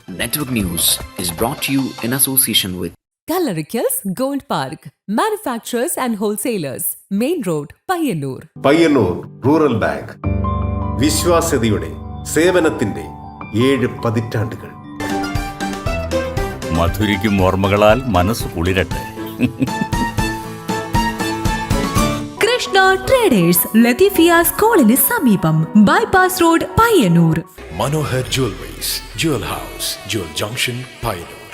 Network News is brought to you in association with Kalarikals Gold Park, manufacturers and wholesalers, Main Road, Payyannur. Payyannur rural bank വിശ്വാസ്യതയുടെ സേവനത്തിന്റെ 7 പതിറ്റാണ്ടുകൾ. മധുരിക്കും ഓർമ്മകളാൽ മനസ്സ് കുളിരട്ടെ. Krishna traders Latheefiya സ്കൂളിന് സമീപം bypass road Payyanur. Manohar Jewelries, Jewel House, Jewel Junction, Payyanur,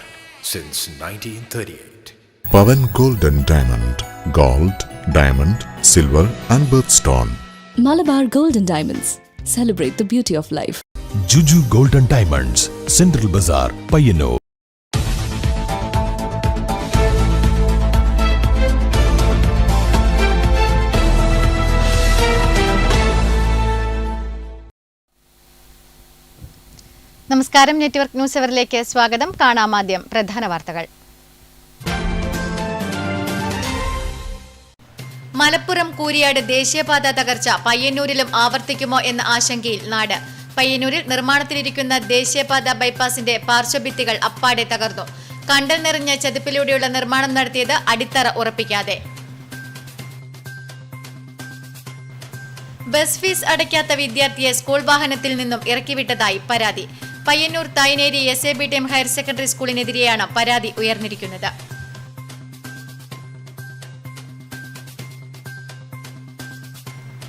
since 1938. Pavan Golden Diamond, Gold, Diamond, Silver and Birthstone. Malabar Golden Diamonds, celebrate the beauty of life. Juju Golden Diamonds, Central Bazaar, Payyannur. നമസ്കാരം. Network news അവറിലേക്ക് സ്വാഗതം. കാണാം ആദ്യം പ്രധാന വാർത്തകൾ. മലപ്പുറം കൂരിയാട് ദേശീയപാത തകർച്ച പയ്യന്നൂരിലും ആവർത്തിക്കുമോ എന്ന ആശങ്കയിൽ നാട്. പയ്യന്നൂരിൽ നിർമ്മാണത്തിലിരിക്കുന്ന ദേശീയപാത ബൈപ്പാസിന്റെ പാർശ്വഭിത്തികൾ അപ്പാടെ തകർന്നു. കണ്ടൽ നിറഞ്ഞ ചതുപ്പിലൂടെയുള്ള നിർമ്മാണം നടത്തിയത് അടിത്തറ ഉറപ്പിക്കാതെ. ബസ് ഫീസ് അടയ്ക്കാത്ത വിദ്യാർത്ഥിയെ സ്കൂൾ വാഹനത്തിൽ നിന്നും ഇറക്കിവിട്ടതായി പരാതി. Payyannur Thayineri SABTM higher secondary സ്കൂളിനെതിരെയാണ് പരാതി ഉയർന്നിരിക്കുന്നത്.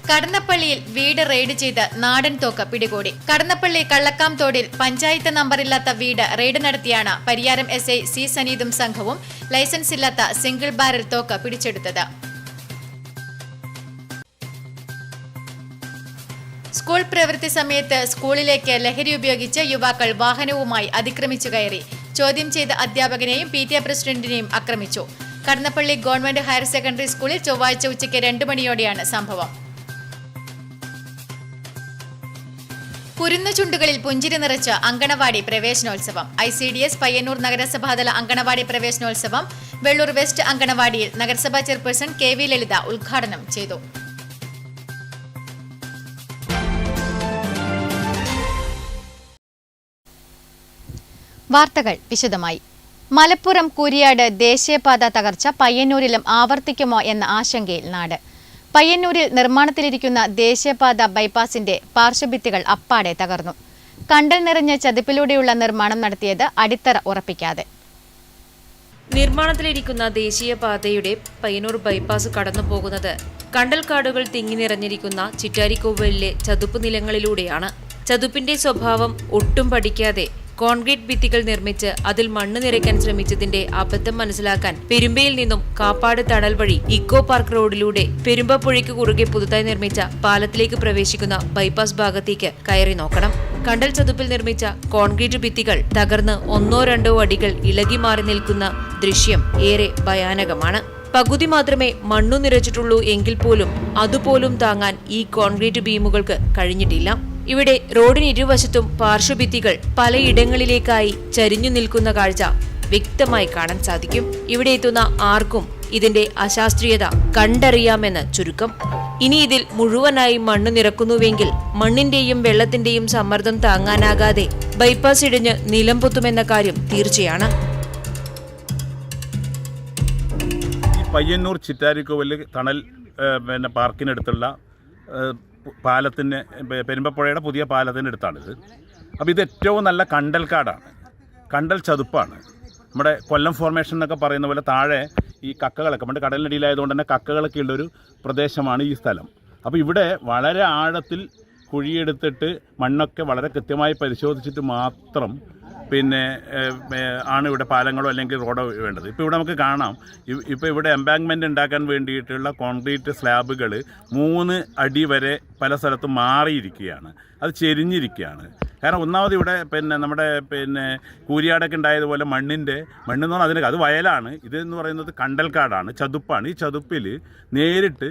കടന്നപ്പള്ളിയിൽ വീട് റെയ്ഡ് ചെയ്ത് നാടൻ തോക്ക് പിടികൂടി. കടന്നപ്പള്ളി കള്ളക്കാം തോടിൽ പഞ്ചായത്ത് നമ്പറില്ലാത്ത വീട് റെയ്ഡ് നടത്തിയാണ് പരിയാരം SI C സനീതും സംഘവും ലൈസൻസ് ഇല്ലാത്ത സിംഗിൾ ബാരൽ തോക്ക് പിടിച്ചെടുത്തത്. സ്കൂൾ പ്രവൃത്തി സമയത്ത് സ്കൂളിലേക്ക് ലഹരി ഉപയോഗിച്ച് യുവാക്കൾ വാഹനവുമായി അതിക്രമിച്ചു കയറി. ചോദ്യം ചെയ്ത അധ്യാപകനെയും PTA പ്രസിഡന്റിനെയും ആക്രമിച്ചു. കടന്നപ്പള്ളി ഗവൺമെന്റ് ഹയർ സെക്കൻഡറി സ്കൂളിൽ ചൊവ്വാഴ്ച ഉച്ചയ്ക്ക് 2 മണിയോടെയാണ് സംഭവം. കുരുന്നു ചുണ്ടുകളിൽ പുഞ്ചിരി നിറച്ച അങ്കണവാടി പ്രവേശനോത്സവം. ICDS പയ്യന്നൂർ നഗരസഭാതല അങ്കണവാടി പ്രവേശനോത്സവം വെള്ളൂർ വെസ്റ്റ് അങ്കണവാടിയിൽ നഗരസഭാ ചെയർപേഴ്സൺ KV ലളിത ഉദ്ഘാടനം ചെയ്തു. വാർത്തകൾ വിശദമായി. മലപ്പുറം കൂരിയാട് ദേശീയപാത തകർച്ച പയ്യന്നൂരിലും ആവർത്തിക്കുമോ എന്ന ആശങ്കയിൽ നാട്. പയ്യന്നൂരിൽ നിർമ്മാണത്തിലിരിക്കുന്ന ദേശീയപാത ബൈപ്പാസിന്റെ പാർശ്വഭിത്തികൾ അപ്പാടെ തകർന്നു. കണ്ടൽ നിറഞ്ഞ ചതുപ്പിലൂടെയുള്ള നിർമ്മാണം നടത്തിയത് അടിത്തറ ഉറപ്പിക്കാതെ. നിർമ്മാണത്തിലിരിക്കുന്ന ദേശീയപാതയുടെ പയ്യന്നൂർ ബൈപ്പാസ് കടന്നുപോകുന്നത് കണ്ടൽക്കാടുകൾ തിങ്ങി നിറഞ്ഞിരിക്കുന്ന ചിറ്റാരിക്കോവിലിലെ ചതുപ്പ് നിലങ്ങളിലൂടെയാണ്. ചതുപ്പിന്റെ സ്വഭാവം ഒട്ടും പഠിക്കാതെ കോൺക്രീറ്റ് ഭിത്തികൾ നിർമ്മിച്ച് അതിൽ മണ്ണ് നിറയ്ക്കാൻ ശ്രമിച്ചതിന്റെ അബദ്ധം മനസ്സിലാക്കാൻ പെരുമ്പയിൽ നിന്നും കാപ്പാട് തണൽ വഴി ഇക്കോ പാർക്ക് റോഡിലൂടെ പെരുമ്പപ്പുഴയ്ക്ക് കുറുകെ പുതുതായി നിർമ്മിച്ച പാലത്തിലേക്ക് പ്രവേശിക്കുന്ന ബൈപ്പാസ് ഭാഗത്തേക്ക് കയറി നോക്കണം. കണ്ടൽ ചതുപ്പിൽ നിർമ്മിച്ച കോൺക്രീറ്റ് ഭിത്തികൾ തകർന്ന് 1-2 അടികൾ ഇളകി മാറി നിൽക്കുന്ന ദൃശ്യം ഏറെ ഭയാനകമാണ്. പകുതി മാത്രമേ മണ്ണു നിറച്ചിട്ടുള്ളൂ എങ്കിൽ പോലും അതുപോലും താങ്ങാൻ ഈ കോൺക്രീറ്റ് ബീമുകൾക്ക് കഴിഞ്ഞിട്ടില്ല. ഇവിടെ റോഡിന് ഇരുവശത്തും പാർശ്വഭിത്തികൾ പലയിടങ്ങളിലേക്കായി ചരിഞ്ഞു നിൽക്കുന്ന കാഴ്ച വ്യക്തമായി കാണാൻ സാധിക്കും. ഇവിടെ എത്തുന്ന ആർക്കും ഇതിന്റെ അശാസ്ത്രീയത കണ്ടറിയാമെന്ന് ചുരുക്കം. ഇനി ഇതിൽ മുഴുവനായി മണ്ണ് നിറക്കുന്നുവെങ്കിൽ മണ്ണിന്റെയും വെള്ളത്തിന്റെയും സമ്മർദ്ദം താങ്ങാനാകാതെ ബൈപ്പാസ് ഇടിഞ്ഞ് നിലം പൊത്തുമെന്ന കാര്യം തീർച്ചയാണ്. പയ്യന്നൂർ ചിറ്റാരിക്കോവിൽ തണൽ പാർക്കിനടുത്തുള്ള പാലത്തിന് പെരുമ്പപ്പുഴയുടെ പുതിയ പാലത്തിൻ്റെ അടുത്താണിത്. അപ്പോൾ ഇത് ഏറ്റവും നല്ല കണ്ടൽക്കാടാണ്, കണ്ടൽ ചതുപ്പാണ്. നമ്മുടെ കൊല്ലം ഫോർമേഷൻ എന്നൊക്കെ പറയുന്ന പോലെ താഴെ ഈ കക്കകളൊക്കെ പണ്ട് കടലിനടിയിലായതുകൊണ്ട് തന്നെ കക്കകളൊക്കെ ഉള്ളൊരു പ്രദേശമാണ് ഈ സ്ഥലം. അപ്പോൾ ഇവിടെ വളരെ ആഴത്തിൽ കുഴിയെടുത്തിട്ട് മണ്ണൊക്കെ വളരെ കൃത്യമായി പരിശോധിച്ചിട്ട് മാത്രം ആണ് ഇവിടെ പാലങ്ങളോ അല്ലെങ്കിൽ റോഡോ വേണ്ടത്. ഇപ്പോൾ ഇവിടെ നമുക്ക് കാണാം, ഇപ്പോൾ ഇവിടെ എംബാങ്ക്മെൻറ്റ് ഉണ്ടാക്കാൻ വേണ്ടിയിട്ടുള്ള കോൺക്രീറ്റ് സ്ലാബുകൾ 3 അടി വരെ പല സ്ഥലത്തും മാറിയിരിക്കുകയാണ്, അത് ചെരിഞ്ഞിരിക്കുകയാണ്. കാരണം ഒന്നാമത് ഇവിടെ നമ്മുടെ കൂരിയാടൊക്കെ ഉണ്ടായതുപോലെ മണ്ണെന്ന് പറഞ്ഞാൽ അതിന് അത് വയലാണ്, ഇതെന്ന് പറയുന്നത് കണ്ടൽക്കാടാണ്, ചതുപ്പാണ്. ഈ ചതുപ്പിൽ നേരിട്ട്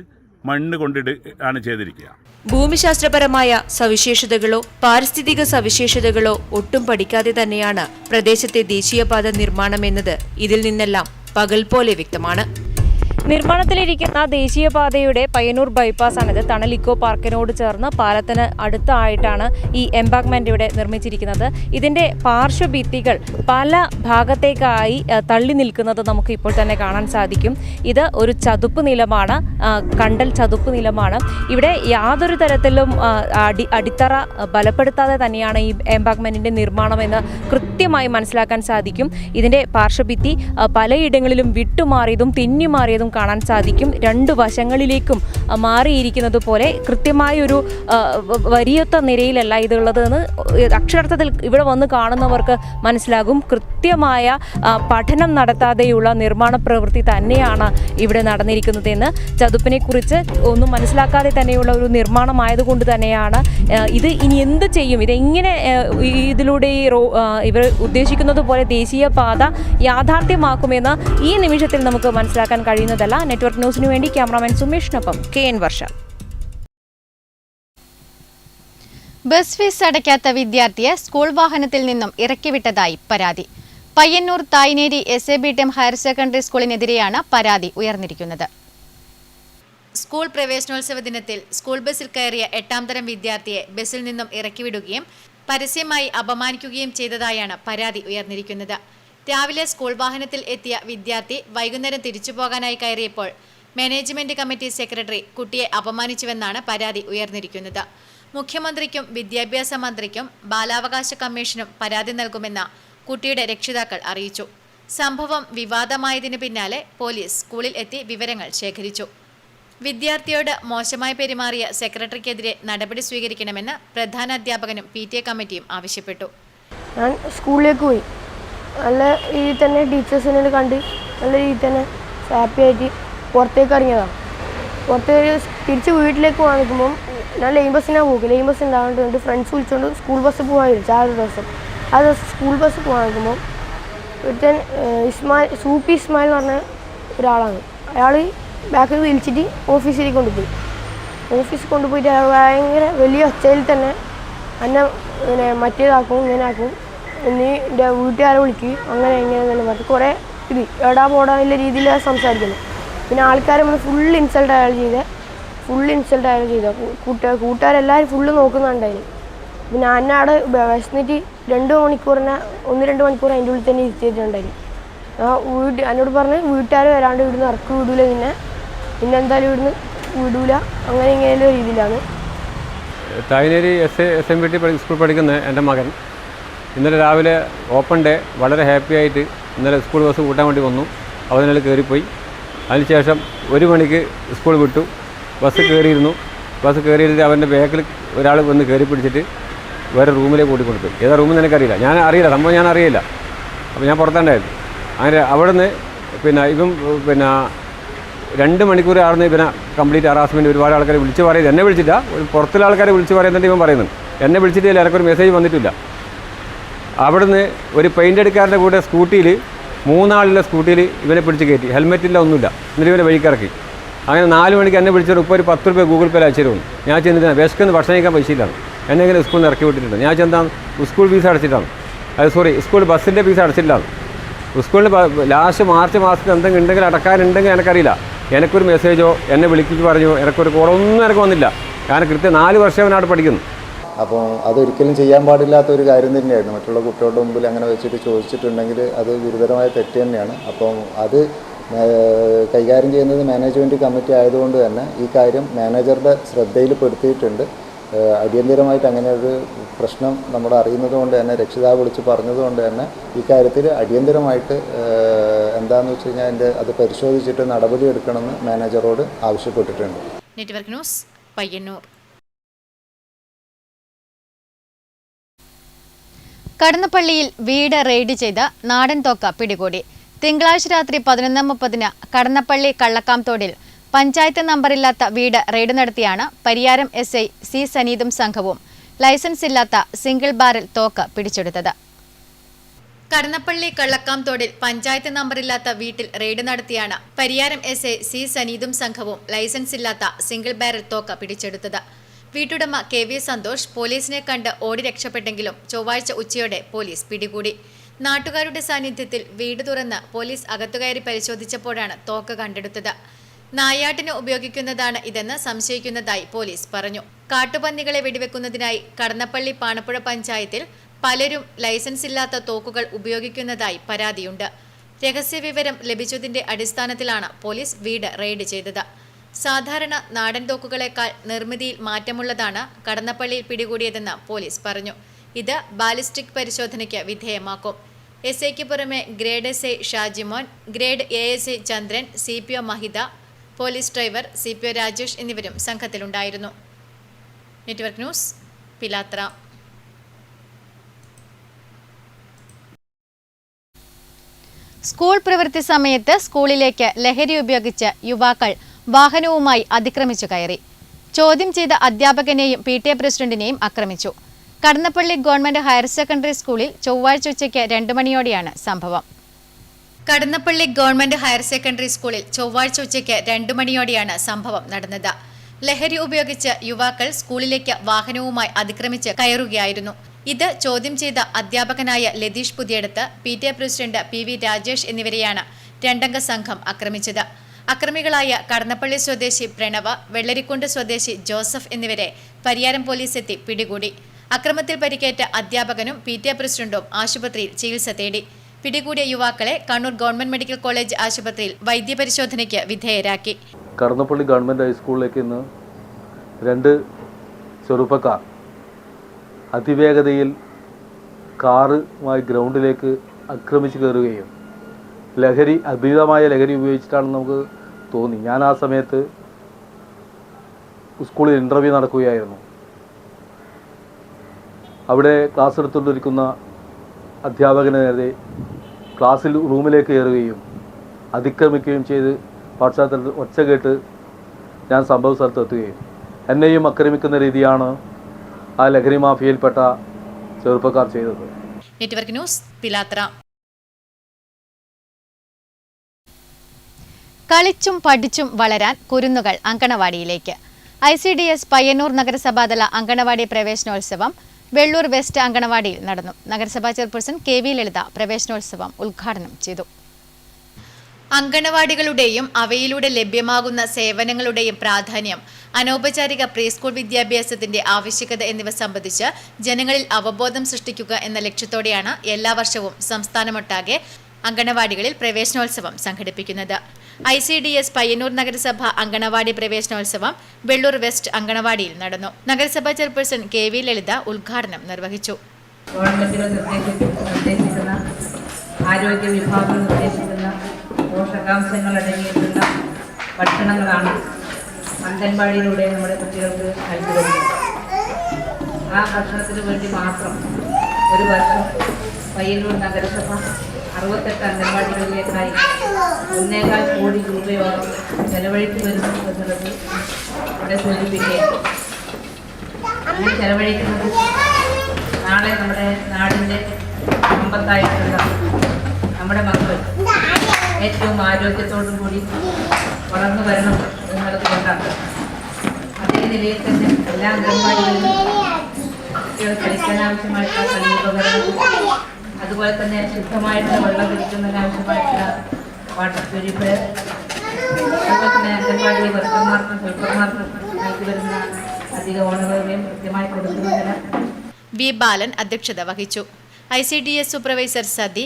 മണ്ണ് കൊണ്ടിടാണ് ചെയ്തിരിക്കുക. ഭൂമിശാസ്ത്രപരമായ സവിശേഷതകളോ പാരിസ്ഥിതിക സവിശേഷതകളോ ഒട്ടും പഠിക്കാതെ തന്നെയാണ് പ്രദേശത്തെ ദേശീയപാത നിർമ്മാണം എന്നത് ഇതിൽ നിന്നെല്ലാം പകൽ പോലെ വ്യക്തമാണ്. നിർമ്മാണത്തിലിരിക്കുന്ന ദേശീയപാതയുടെ പയ്യന്നൂർ ബൈപ്പാസാണിത്. തണൽ ഇക്കോ പാർക്കിനോട് ചേർന്ന് പാലത്തിന് അടുത്തായിട്ടാണ് ഈ എംബാങ്ക്മെന്റ് ഇവിടെ നിർമ്മിച്ചിരിക്കുന്നത്. ഇതിന്റെ പാർശ്വഭിത്തികൾ പല ഭാഗത്തേക്കായി തള്ളി നിൽക്കുന്നത് നമുക്ക് ഇപ്പോൾ തന്നെ കാണാൻ സാധിക്കും. ഇത് ഒരു ചതുപ്പ് നിലമാണ്, കണ്ടൽ ചതുപ്പ് നിലമാണ്. ഇവിടെ യാതൊരു തരത്തിലും അടിത്തറ ബലപ്പെടുത്താതെ തന്നെയാണ് ഈ എംബാങ്ക്മെന്റിന്റെ നിർമ്മാണമെന്ന് കൃത്യമായി മനസ്സിലാക്കാൻ സാധിക്കും. ഇതിന്റെ പാർശ്വഭിത്തി പലയിടങ്ങളിലും വിട്ടുമാറിയതും തിന്നിമാറിയതും കാണാൻ സാധിക്കും. രണ്ട് വശങ്ങളിലേക്കും മാറിയിരിക്കുന്നത് പോലെ കൃത്യമായൊരു വരിയൊത്ത നിരയിലല്ല ഇതുള്ളതെന്ന് അക്ഷരാർത്ഥത്തിൽ ഇവിടെ വന്ന് കാണുന്നവർക്ക് മനസ്സിലാകും. കൃത്യമായ പഠനം നടത്താതെയുള്ള നിർമ്മാണ പ്രവൃത്തി തന്നെയാണ് ഇവിടെ നടന്നിരിക്കുന്നതെന്ന്. ചതുപ്പിനെ കുറിച്ച് ഒന്നും മനസ്സിലാക്കാതെ തന്നെയുള്ള ഒരു നിർമ്മാണമായതുകൊണ്ട് തന്നെയാണ് ഇത് ഇനി എന്ത് ചെയ്യും, ഇതെങ്ങനെ ഇതിലൂടെ ഇവർ ഉദ്ദേശിക്കുന്നത് പോലെ ദേശീയപാത യാഥാർത്ഥ്യമാക്കുമെന്ന് ഈ നിമിഷത്തിൽ നമുക്ക് മനസ്സിലാക്കാൻ കഴിയുന്നതല്ല. നെറ്റ്വർക്ക് ന്യൂസിനു വേണ്ടി ക്യാമറാമാൻ സുമേഷിനൊപ്പം KN വർഷ. ബസ് ഫീസ് അടയ്ക്കാത്ത വിദ്യാർത്ഥിയെ സ്കൂൾ വാഹനത്തിൽ നിന്നും ഇറക്കിവിട്ടതായി പരാതി. Payyannur Thayineri SABTM higher secondary സ്കൂളിനെതിരെയാണ് പരാതി ഉയർന്നിരിക്കുന്നത്. സ്കൂൾ പ്രവേശനോത്സവ ദിനത്തിൽ സ്കൂൾ ബസ്സിൽ കയറിയ 8ാം തരം വിദ്യാർത്ഥിയെ ബസ്സിൽ നിന്നും ഇറക്കിവിടുകയും പരസ്യമായി അപമാനിക്കുകയും ചെയ്തതായാണ് പരാതി ഉയർന്നിരിക്കുന്നത്. രാവിലെ സ്കൂൾ വാഹനത്തിൽ എത്തിയ വിദ്യാർത്ഥി വൈകുന്നേരം തിരിച്ചു പോകാനായി കയറിയപ്പോൾ മാനേജ്മെന്റ് കമ്മിറ്റി സെക്രട്ടറി കുട്ടിയെ അപമാനിച്ചുവെന്നാണ് പരാതി ഉയർന്നിരിക്കുന്നത്. മുഖ്യമന്ത്രിക്കും വിദ്യാഭ്യാസ മന്ത്രിക്കും ബാലാവകാശ കമ്മീഷനും പരാതി നൽകുമെന്ന് കുട്ടിയുടെ രക്ഷിതാക്കൾ അറിയിച്ചു. സംഭവം വിവാദമായതിനു പിന്നാലെ പോലീസ് സ്കൂളിൽ എത്തി വിവരങ്ങൾ ശേഖരിച്ചു. വിദ്യാർത്ഥിയോട് മോശമായി പെരുമാറിയ സെക്രട്ടറിക്കെതിരെ നടപടി സ്വീകരിക്കണമെന്ന് പ്രധാനാധ്യാപകനും PTA കമ്മിറ്റിയും ആവശ്യപ്പെട്ടു. ഞാൻ സ്കൂളിലേക്ക് പോയി. നല്ല രീതിയിൽ തന്നെ ടീച്ചേഴ്സിനെ കണ്ട് നല്ല രീതിയിൽ തന്നെ ഹാപ്പി ആയിട്ട് പുറത്തേക്ക് ഇറങ്ങിയതാണ്. പുറത്തേക്ക് തിരിച്ച് വീട്ടിലേക്ക് പോകാൻ നിൽക്കുമ്പം ഞാൻ ലൈൻ ബസ്സിനാണ് പോകും. ലൈൻ ബസ് ഉണ്ടാകുന്നുണ്ട്. എൻ്റെ ഫ്രണ്ട്സ് വിളിച്ചുകൊണ്ട് സ്കൂൾ ബസ് പോകാൻ വിളിച്ചു. ആ ഒരു ദിവസം സ്കൂൾ ബസ് പോകാൻ നിൽക്കുമ്പം ഒരുത്തൻ സൂപ്പി ഇസ്മായിൽ എന്ന് പറഞ്ഞ ഒരാളാണ്. അയാൾ ബാക്കിൽ വിളിച്ചിട്ട് ഓഫീസിലേക്ക് കൊണ്ടുപോയി. ഓഫീസിൽ കൊണ്ടുപോയിട്ട് അയാൾ ഭയങ്കര വലിയ ഒച്ചയിൽ തന്നെ എന്നെ ഇങ്ങനെ മറ്റേതാക്കും ഇങ്ങനെ ആക്കും, നീ എൻ്റെ വീട്ടുകാരെ വിളിക്കും, അങ്ങനെ എങ്ങനെ തന്നെ പറഞ്ഞു കുറേ എടാ പോടാനുള്ള രീതിയിൽ സംസാരിക്കുന്നു. പിന്നെ ആൾക്കാരെ നമ്മൾ ഫുൾ ഇൻസൾട്ട് അയാൾ ചെയ്ത കൂട്ടുകാരെല്ലാവരും ഫുള്ള് നോക്കുന്നുണ്ടായിരുന്നു. പിന്നെ എന്നെ അവിടെ വിശന്നിട്ട് 1-2 മണിക്കൂർ അതിൻ്റെ ഉള്ളിൽ തന്നെ ഇരുത്തിയിട്ടുണ്ടായിരുന്നു. എന്നോട് പറഞ്ഞ് വീട്ടുകാർ വരാണ്ട് ഇവിടുന്ന് ഇറക്കി വിടൂല, പിന്നെ എന്തായാലും ഇവിടുന്ന് വിടൂല, അങ്ങനെ ഇങ്ങനെ രീതിയിലാണ്. തായ്നേരി SMBT സ്കൂൾ പഠിക്കുന്ന എൻ്റെ മകൻ ഇന്നലെ രാവിലെ ഓപ്പൺ ഡേ വളരെ ഹാപ്പി ആയിട്ട് ഇന്നലെ സ്കൂൾ ബസ് കൂട്ടാൻ വേണ്ടി വന്നു. അവതിനിൽ കയറിപ്പോയി. അതിനുശേഷം 1 മണിക്ക് സ്കൂൾ വിട്ടു. ബസ് കയറിയിട്ട് അവൻ്റെ ബാക്കിൽ ഒരാൾ വന്ന് കയറി പിടിച്ചിട്ട് വേറെ റൂമിലേക്ക് കൂട്ടിക്കൊടുത്തു. ഏതാ റൂമെന്ന് എനിക്കറിയില്ല, സംഭവം ഞാൻ അറിയില്ല. അപ്പോൾ ഞാൻ പുറത്തുണ്ടായിരുന്നു. അങ്ങനെ അവിടെ നിന്ന് പിന്നെ 2 മണിക്കൂർ ആർന്ന് ഇവനെ കംപ്ലീറ്റ് ഹറാസ്മെൻറ്റ്. ഒരുപാട് ആൾക്കാരെ വിളിച്ച് പറയുന്നത്, എന്നെ വിളിച്ചില്ല, പുറത്തുള്ള ആൾക്കാരെ വിളിച്ച് പറയുന്നുണ്ട്. ഇവൻ പറയുന്നുണ്ട് എന്നെ വിളിച്ചിട്ടില്ല, എനിക്കൊരു മെസ്സേജ് വന്നിട്ടില്ല. അവിടുന്ന് ഒരു പെയിൻ്റ് അടിക്കാരൻ്റെ കൂടെ സ്കൂട്ടിയിൽ 3 ആളുള്ള സ്കൂട്ടിയിൽ ഇവനെ പിടിച്ച് കയറ്റി. ഹെൽമെറ്റില്ല, ഒന്നുമില്ല. എന്നിട്ട് ഇവനെ വഴിക്കിറക്കി. അങ്ങനെ 4 മണിക്ക് എന്നെ വിളിച്ചിട്ട് ഇപ്പോൾ ഒരു 10 രൂപ ഗൂഗിൾ പേയിൽ അയച്ചു തരുന്നു. ഞാൻ ചെന്നിട്ടാണ് വിശക്കുന്ന ഭക്ഷണം കഴിക്കാൻ പൈസയിലാണ്. എന്നെ ഇങ്ങനെ സ്കൂളിൽ നിന്ന് ഇറക്കി വിട്ടിട്ടുണ്ട്. ഞാൻ ചെന്താണ് സ്കൂൾ ഫീസ് അടച്ചിട്ടാണ്. സ്കൂൾ ബസ്സിൻ്റെ ഫീസ് അടച്ചിട്ടില്ലാണ്. സ്കൂളിൽ ലാസ്റ്റ് മാർച്ച് മാസത്തിൽ എന്തെങ്കിലും അടക്കാനുണ്ടെങ്കിൽ എനിക്കറിയില്ല. എനിക്കൊരു മെസ്സേജോ എന്നെ വിളിപ്പിച്ച് പറഞ്ഞോ എനിക്കൊരു കോളൊന്നും എനിക്ക് വന്നില്ല. കാരണം കൃത്യം 4 വർഷം അവനവിടെ പഠിക്കുന്നു. അപ്പോൾ അതൊരിക്കലും ചെയ്യാൻ പാടില്ലാത്തൊരു കാര്യം തന്നെയായിരുന്നു. മറ്റുള്ള കുട്ടികളുടെ മുമ്പിൽ അങ്ങനെ വെച്ചിട്ട് ചോദിച്ചിട്ടുണ്ടെങ്കിൽ അത് ഗുരുതരമായ തെറ്റ് തന്നെയാണ്. അപ്പം അത് കൈകാര്യം ചെയ്യുന്നത് മാനേജ്മെൻറ്റ് കമ്മിറ്റി ആയതുകൊണ്ട് തന്നെ ഈ കാര്യം മാനേജറുടെ ശ്രദ്ധയിൽപ്പെടുത്തിയിട്ടുണ്ട്. അടിയന്തരമായിട്ട് അങ്ങനെ ഒരു പ്രശ്നം നമ്മൾ അറിയുന്നത് കൊണ്ട് തന്നെ രക്ഷിതാവ് വിളിച്ച് പറഞ്ഞതുകൊണ്ട് തന്നെ ഈ കാര്യത്തിൽ അടിയന്തരമായിട്ട് എന്താണെന്ന് വെച്ച് കഴിഞ്ഞാൽ അത് പരിശോധിച്ചിട്ട് നടപടി എടുക്കണമെന്ന് മാനേജറോട് ആവശ്യപ്പെട്ടിട്ടുണ്ട്. Network news Payyanur. കടന്നപ്പള്ളിയിൽ വീട് റെയ്ഡ് ചെയ്ത് നാടൻ തോക്ക പിടികൂടി. തിങ്കളാഴ്ച രാത്രി 11:30 കടന്നപ്പള്ളി കള്ളക്കാംതോടിൽ പഞ്ചായത്ത് നമ്പറില്ലാത്ത വീട് റെയ്ഡ് നടത്തിയാണ് പരിയാരം SI C സനീതും സംഘവും ലൈസൻസ് ഇല്ലാത്ത സിംഗിൾ ബാരൽ തോക്ക് പിടിച്ചെടുത്തത്. കടന്നപ്പള്ളി കള്ളക്കാംതോടിൽ പഞ്ചായത്ത് നമ്പറില്ലാത്ത വീട്ടിൽ റെയ്ഡ് നടത്തിയാണ് പരിയാരം SI C സനീതും സംഘവും ലൈസൻസ് ഇല്ലാത്ത സിംഗിൾ ബാരൽ തോക്ക് പിടിച്ചെടുത്തത്. വീട്ടുടമ KV സന്തോഷ് പോലീസിനെ കണ്ട് ഓടി രക്ഷപ്പെട്ടെങ്കിലും ചൊവ്വാഴ്ച ഉച്ചയോടെ പോലീസ് പിടികൂടി. നാട്ടുകാരുടെ സാന്നിധ്യത്തിൽ വീട് തുറന്ന് പോലീസ് അകത്തുകയറി പരിശോധിച്ചപ്പോഴാണ് തോക്ക് കണ്ടെടുത്തത്. നായാട്ടിന് ഉപയോഗിക്കുന്നതാണ് ഇതെന്ന് സംശയിക്കുന്നതായി പോലീസ് പറഞ്ഞു. കാട്ടുപന്നികളെ വെടിവെക്കുന്നതിനായി കടന്നപ്പള്ളി പാണപ്പുഴ പഞ്ചായത്തിൽ പലരും ലൈസൻസ് ഇല്ലാത്ത തോക്കുകൾ ഉപയോഗിക്കുന്നതായി പരാതിയുണ്ട്. രഹസ്യവിവരം ലഭിച്ചതിന്റെ അടിസ്ഥാനത്തിലാണ് പോലീസ് വീട് റെയ്ഡ് ചെയ്തത്. സാധാരണ നാടൻ തോക്കുകളെക്കാൾ നിർമ്മിതിയിൽ മാറ്റമുള്ളതാണ് കടന്നപ്പള്ളിയിൽ പിടികൂടിയതെന്ന് പോലീസ് പറഞ്ഞു. ഇത് ബാലിസ്റ്റിക് പരിശോധനയ്ക്ക് വിധേയമാക്കും. എസ്ഐക്ക് പുറമെ grade SI Shajimon, grade ASI Chandran, CPO Mahitha, police driver CPO Rajesh എന്നിവരും സംഘത്തിലുണ്ടായിരുന്നു. Network news, Pilathara. സ്കൂൾ പ്രവൃത്തി സമയത്ത് സ്കൂളിലേക്ക് ലഹരി ഉപയോഗിച്ച് യുവാക്കൾ വാഹനവുമായി അതിക്രമിച്ചു കയറി. ചോദ്യം ചെയ്ത അധ്യാപകനെയും PTA പ്രസിഡന്റിനെയും ആക്രമിച്ചു. കടന്നപ്പള്ളി ഗവൺമെന്റ് ഹയർ സെക്കൻഡറി സ്കൂളിൽ ചൊവ്വാഴ്ച ഉച്ചയ്ക്ക് 2 മണിയോടെയാണ് സംഭവം. കടന്നപ്പള്ളി ഗവൺമെന്റ് ഹയർ സെക്കൻഡറി സ്കൂളിൽ ചൊവ്വാഴ്ച ഉച്ചയ്ക്ക് 2 മണിയോടെയാണ് സംഭവം നടന്നത്. ലഹരി ഉപയോഗിച്ച് യുവാക്കൾ സ്കൂളിലേക്ക് വാഹനവുമായി അതിക്രമിച്ച് കയറുകയായിരുന്നു. ഇത് ചോദ്യം ചെയ്ത അധ്യാപകനായ Latheesh Puthiyadath, PTA president PV Rajesh എന്നിവരെയാണ് 2 അംഗ സംഘം ആക്രമിച്ചത്. അക്രമികളായ കടന്നപ്പള്ളി സ്വദേശി പ്രണവ്, വെള്ളരിക്കുണ്ട് സ്വദേശി ജോസഫ് എന്നിവരെ പരിയാരം പോലീസ് എത്തി പിടികൂടി. അക്രമത്തിൽ പരിക്കേറ്റ അധ്യാപകനും PTA പ്രസിഡന്റും ആശുപത്രിയിൽ ചികിത്സ തേടി. പിടികൂടിയ യുവാക്കളെ കണ്ണൂർ ഗവൺമെന്റ് മെഡിക്കൽ കോളേജ് ആശുപത്രിയിൽ വൈദ്യപരിശോധനയ്ക്ക് വിധേയരാക്കി. കടന്നപ്പള്ളി ഗവൺമെന്റ് ഹൈസ്കൂളിലേക്ക് ഇന്ന് 2 ചെറുപ്പക്കാർ അതിവേഗതയിൽ കാറുമായി ഗ്രൗണ്ടിലേക്ക് ആക്രമിച്ച് കയറുകയും അമിതമായ ലഹരി ഉപയോഗിച്ചിട്ടാണെന്ന് നമുക്ക് തോന്നി. ഞാൻ ആ സമയത്ത് സ്കൂളിൽ ഇൻ്റർവ്യൂ നടക്കുകയായിരുന്നു. അവിടെ ക്ലാസ് എടുത്തുകൊണ്ടിരിക്കുന്ന അധ്യാപകന് നേരെ ക്ലാസ്സിൽ റൂമിലേക്ക് കയറുകയും അതിക്രമിക്കുകയും ചെയ്ത് പശ്ചാത്തലത്തിൽ ഒച്ച കേട്ട് ഞാൻ സംഭവ സ്ഥലത്തെത്തുകയും എന്നെയും ആക്രമിക്കുന്ന രീതിയാണ് ആ ലഹരി മാഫിയയിൽപ്പെട്ട ചെറുപ്പക്കാർ ചെയ്തത്. Network news, Pilathara. കളിച്ചും പഠിച്ചും വളരാൻ കുരുന്നുകൾ അങ്കണവാടിയിലേക്ക്. ICDS പയ്യന്നൂർ നഗരസഭാതല അങ്കണവാടി പ്രവേശനോത്സവം വെള്ളൂർ വെസ്റ്റ് അങ്കണവാടിയിൽ നടന്നു. നഗരസഭാ ചെയർപേഴ്സൺ KV ലളിത പ്രവേശനോത്സവം ഉദ്ഘാടനം ചെയ്തു. അങ്കണവാടികളുടെയും അവയിലൂടെ ലഭ്യമാകുന്ന സേവനങ്ങളുടെയും പ്രാധാന്യം, അനൗപചാരിക പ്രീ സ്കൂൾ വിദ്യാഭ്യാസത്തിന്റെ ആവശ്യകത എന്നിവ സംബന്ധിച്ച് ജനങ്ങളിൽ അവബോധം സൃഷ്ടിക്കുക എന്ന ലക്ഷ്യത്തോടെയാണ് എല്ലാ വർഷവും സംസ്ഥാനമൊട്ടാകെ അങ്കണവാടികളിൽ പ്രവേശനോത്സവം സംഘടിപ്പിക്കുന്നത്. ICDS പയ്യന്നൂർ നഗരസഭ അങ്കണവാടി പ്രവേശനോത്സവം വെള്ളൂർ വെസ്റ്റ് അങ്കണവാടിയിൽ നടന്നു. നഗരസഭാ ചെയർപേഴ്സൺ KV ലളിത ഉദ്ഘാടനം നിർവഹിച്ചു. ഗവൺമെന്റുകൾ നിർദ്ദേശിക്കുന്ന ആരോഗ്യ വിഭാഗം നിർദ്ദേശിക്കുന്ന പോഷകാംശങ്ങൾ അടങ്ങിയിട്ടുള്ള ഭക്ഷണങ്ങളാണ് അംഗൻവാടിയിലൂടെ നമ്മുടെ കുട്ടികൾക്ക് നൽകി വരുന്നത്. ആ ഭക്ഷണത്തിന് വേണ്ടി മാത്രം ഒരു വർഷം പയ്യന്നൂർ നഗരസഭ 68 അംഗൻവാടികളിലേക്കായി 1.25 കോടി രൂപയോളം ചെലവഴിച്ചു വരുന്നു എന്നുള്ളത് ഇവിടെ സൂചിപ്പിക്കുകയാണ്. അങ്ങനെ ചെലവഴിക്കുന്നത് നാളെ നമ്മുടെ നാടിൻ്റെ സമ്പത്തായിട്ടുള്ള നമ്മുടെ മക്കൾ ഏറ്റവും ആരോഗ്യത്തോടു കൂടി വളർന്നു വരണം എന്നുള്ളത് കൊണ്ടാണ്. അതേ നിലയിൽ തന്നെ എല്ലാ അംഗൻവാടികളിലും കുട്ടികൾ കളിക്കാനാവശ്യമായിട്ടുള്ള കളി ഉപകരണങ്ങൾ, അതുപോലെ തന്നെ ശുദ്ധമായിട്ടുള്ള വെള്ളം കുടിക്കുന്നതിനാവശ്യമായിട്ടുള്ള വാട്ടർ പ്യൂരിഫയർ, അതുപോലെ തന്നെ അംഗൻവാടി വർക്കർമാർക്കും ഹെൽപ്പർമാർക്കും നൽകി വരുന്ന അധിക ഓണറുകളെയും കൃത്യമായി കൊടുക്കുന്നതിന് V ബാലൻ അധ്യക്ഷത വഹിച്ചു. ICDS supervisor Sathi,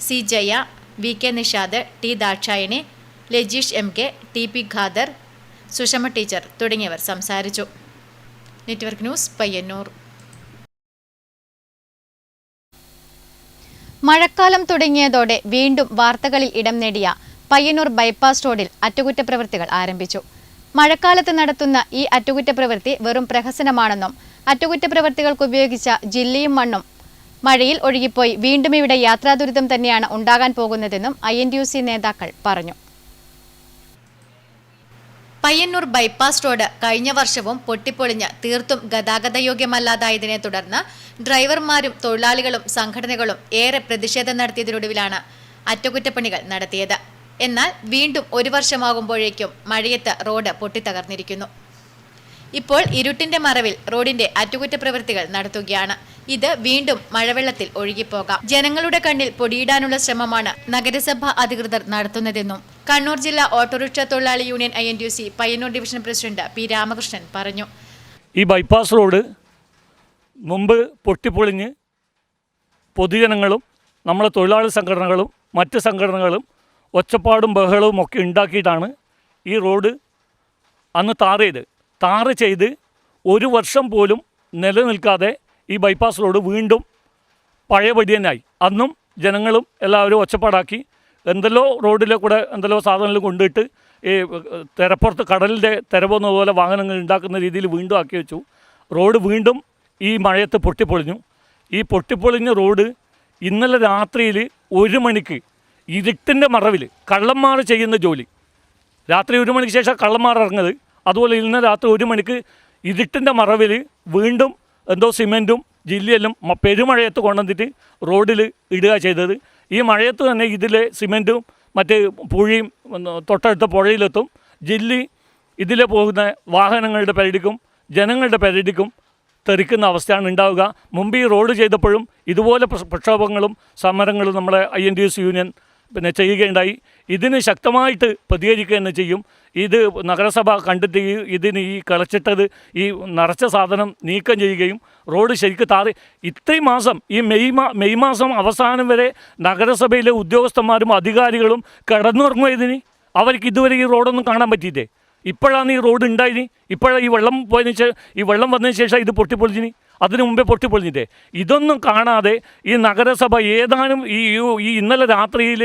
C Jaya, VK Nishad, T Dakshayani, Lajeesh MK, TP Khader, Sushama teacher തുടങ്ങിയവർ സംസാരിച്ചു. Network news, Payyanur. മഴക്കാലം തുടങ്ങിയതോടെ വീണ്ടും വാർത്തകളിൽ ഇടം നേടിയ പയ്യന്നൂർ ബൈപ്പാസ് റോഡിൽ അറ്റകുറ്റപ്രവൃത്തികൾ ആരംഭിച്ചു. മഴക്കാലത്ത് നടത്തുന്ന ഈ അറ്റകുറ്റപ്രവൃത്തി വെറും പ്രഹസനമാണെന്നും അറ്റകുറ്റപ്രവൃത്തികൾക്ക് ഉപയോഗിച്ച ജില്ലയും മണ്ണും മഴയിൽ ഒഴുകിപ്പോയി വീണ്ടും ഇവിടെ യാത്രാദുരിതം തന്നെയാണ് ഉണ്ടാകാൻ പോകുന്നതെന്നും INTUC നേതാക്കൾ പറഞ്ഞു. പയ്യന്നൂർ ബൈപ്പാസ് റോഡ് കഴിഞ്ഞ വർഷവും പൊട്ടിപ്പൊളിഞ്ഞ് തീർത്തും ഗതാഗതയോഗ്യമല്ലാതായതിനെ തുടർന്ന് ഡ്രൈവർമാരും തൊഴിലാളികളും സംഘടനകളും ഏറെ പ്രതിഷേധം നടത്തിയതിനൊടുവിലാണ് അറ്റകുറ്റപ്പണികൾ നടത്തിയത്. എന്നാൽ വീണ്ടും 1 വർഷമാകുമ്പോഴേക്കും മഴയത്ത് റോഡ് പൊട്ടിത്തകർന്നിരിക്കുന്നു. ഇപ്പോൾ ഇരുട്ടിന്റെ മറവിൽ റോഡിന്റെ അറ്റകുറ്റപ്രവൃത്തികൾ നടത്തുകയാണ്. ഇത് വീണ്ടും മഴവെള്ളത്തിൽ ഒഴുകിപ്പോകാം. ജനങ്ങളുടെ കണ്ണിൽ പൊടിയിടാനുള്ള ശ്രമമാണ് നഗരസഭാ അധികൃതർ നടത്തുന്നതെന്നും കണ്ണൂർ ജില്ലാ ഓട്ടോറിക്ഷ തൊഴിലാളി union INTUC Payyanur division president P. Ramakrishnan പറഞ്ഞു. ഈ ബൈപ്പാസ് റോഡ് മുമ്പ് പൊട്ടിപ്പൊളിഞ്ഞ് പൊതുജനങ്ങളും നമ്മളെ തൊഴിലാളി സംഘടനകളും മറ്റ് സംഘടനകളും ഒച്ചപ്പാടും ബഹളവും ഒക്കെ ഉണ്ടാക്കിയിട്ടാണ് ഈ റോഡ് അന്ന് ടാർ ചെയ്ത് 1 വർഷം പോലും നിലനിൽക്കാതെ ഈ ബൈപ്പാസ് റോഡ് വീണ്ടും പഴയപടി തന്നെയായി. അന്നും ജനങ്ങളും എല്ലാവരും ഒച്ചപ്പാടാക്കി എന്തെല്ലോ റോഡിലെ കൂടെ എന്തെല്ലോ സാധനങ്ങൾ കൊണ്ടിട്ട് ഈ തെരപ്പുറത്ത് കടലിൻ്റെ തെരപോന്ന പോലെ വാഹനങ്ങൾ ഉണ്ടാക്കുന്ന രീതിയിൽ വീണ്ടും ആക്കി വെച്ചു. റോഡ് വീണ്ടും ഈ മഴയത്ത് പൊട്ടിപ്പൊളിഞ്ഞു. ഈ പൊട്ടിപ്പൊളിഞ്ഞ റോഡ് ഇന്നലെ രാത്രിയിൽ 1 മണിക്ക് ഇരുട്ടിൻ്റെ മറവിൽ കള്ളന്മാർ ചെയ്യുന്ന ജോലി, രാത്രി 1 മണിക്ക് ശേഷം കള്ളന്മാർ ഇറങ്ങുന്നത്, അതുപോലെ ഇന്നലെ രാത്രി 1 മണിക്ക് ഇരുട്ടിൻ്റെ മറവിൽ വീണ്ടും എന്തോ സിമെൻറ്റും ജില്ലയിലും പെരുമഴയത്ത് കൊണ്ടുവന്നിട്ട് റോഡിൽ ഇടുക ചെയ്തത്. ഈ മഴയത്ത് തന്നെ ഇതിലെ സിമെൻറ്റും മറ്റ് പുഴയും തൊട്ടടുത്ത പുഴയിലെത്തും. ജില്ലി ഇതിലെ പോകുന്ന വാഹനങ്ങളുടെ പരിധിക്കും ജനങ്ങളുടെ പരിധിക്കും തെറിക്കുന്ന അവസ്ഥയാണ് ഉണ്ടാവുക. മുമ്പ് ഈ റോഡ് ചെയ്തപ്പോഴും ഇതുപോലെ പ്രക്ഷോഭങ്ങളും സമരങ്ങളും നമ്മളെ INTUC യൂണിയൻ ചെയ്യുകയുണ്ടായി. ഇതിന് ശക്തമായിട്ട് പ്രതികരിക്കുക തന്നെ ചെയ്യും. ഇത് നഗരസഭ കണ്ടിട്ട് ഇതിന് ഈ കളച്ചിട്ടത് ഈ നിറച്ച സാധനം നീക്കം ചെയ്യുകയും റോഡ് ശരിക്കും ഇത്രയും മാസം ഈ മെയ് മാസം അവസാനം വരെ നഗരസഭയിലെ ഉദ്യോഗസ്ഥന്മാരും അധികാരികളും കിടന്നുറങ്ങുക. ഇതിന് അവർക്ക് ഇതുവരെ ഈ റോഡൊന്നും കാണാൻ പറ്റിയിട്ടേ. ഇപ്പോഴാണ് ഈ റോഡ് ഉണ്ടായിന്. ഇപ്പോഴാണ് ഈ വെള്ളം വന്നതിന് ശേഷം ഇത് പൊട്ടിപ്പൊളിഞ്ഞിന്. അതിനു മുമ്പേ പൊട്ടിപ്പൊളിഞ്ഞിട്ടേ. ഇതൊന്നും കാണാതെ ഈ നഗരസഭ ഏതാനും ഈ ഇന്നലെ രാത്രിയിൽ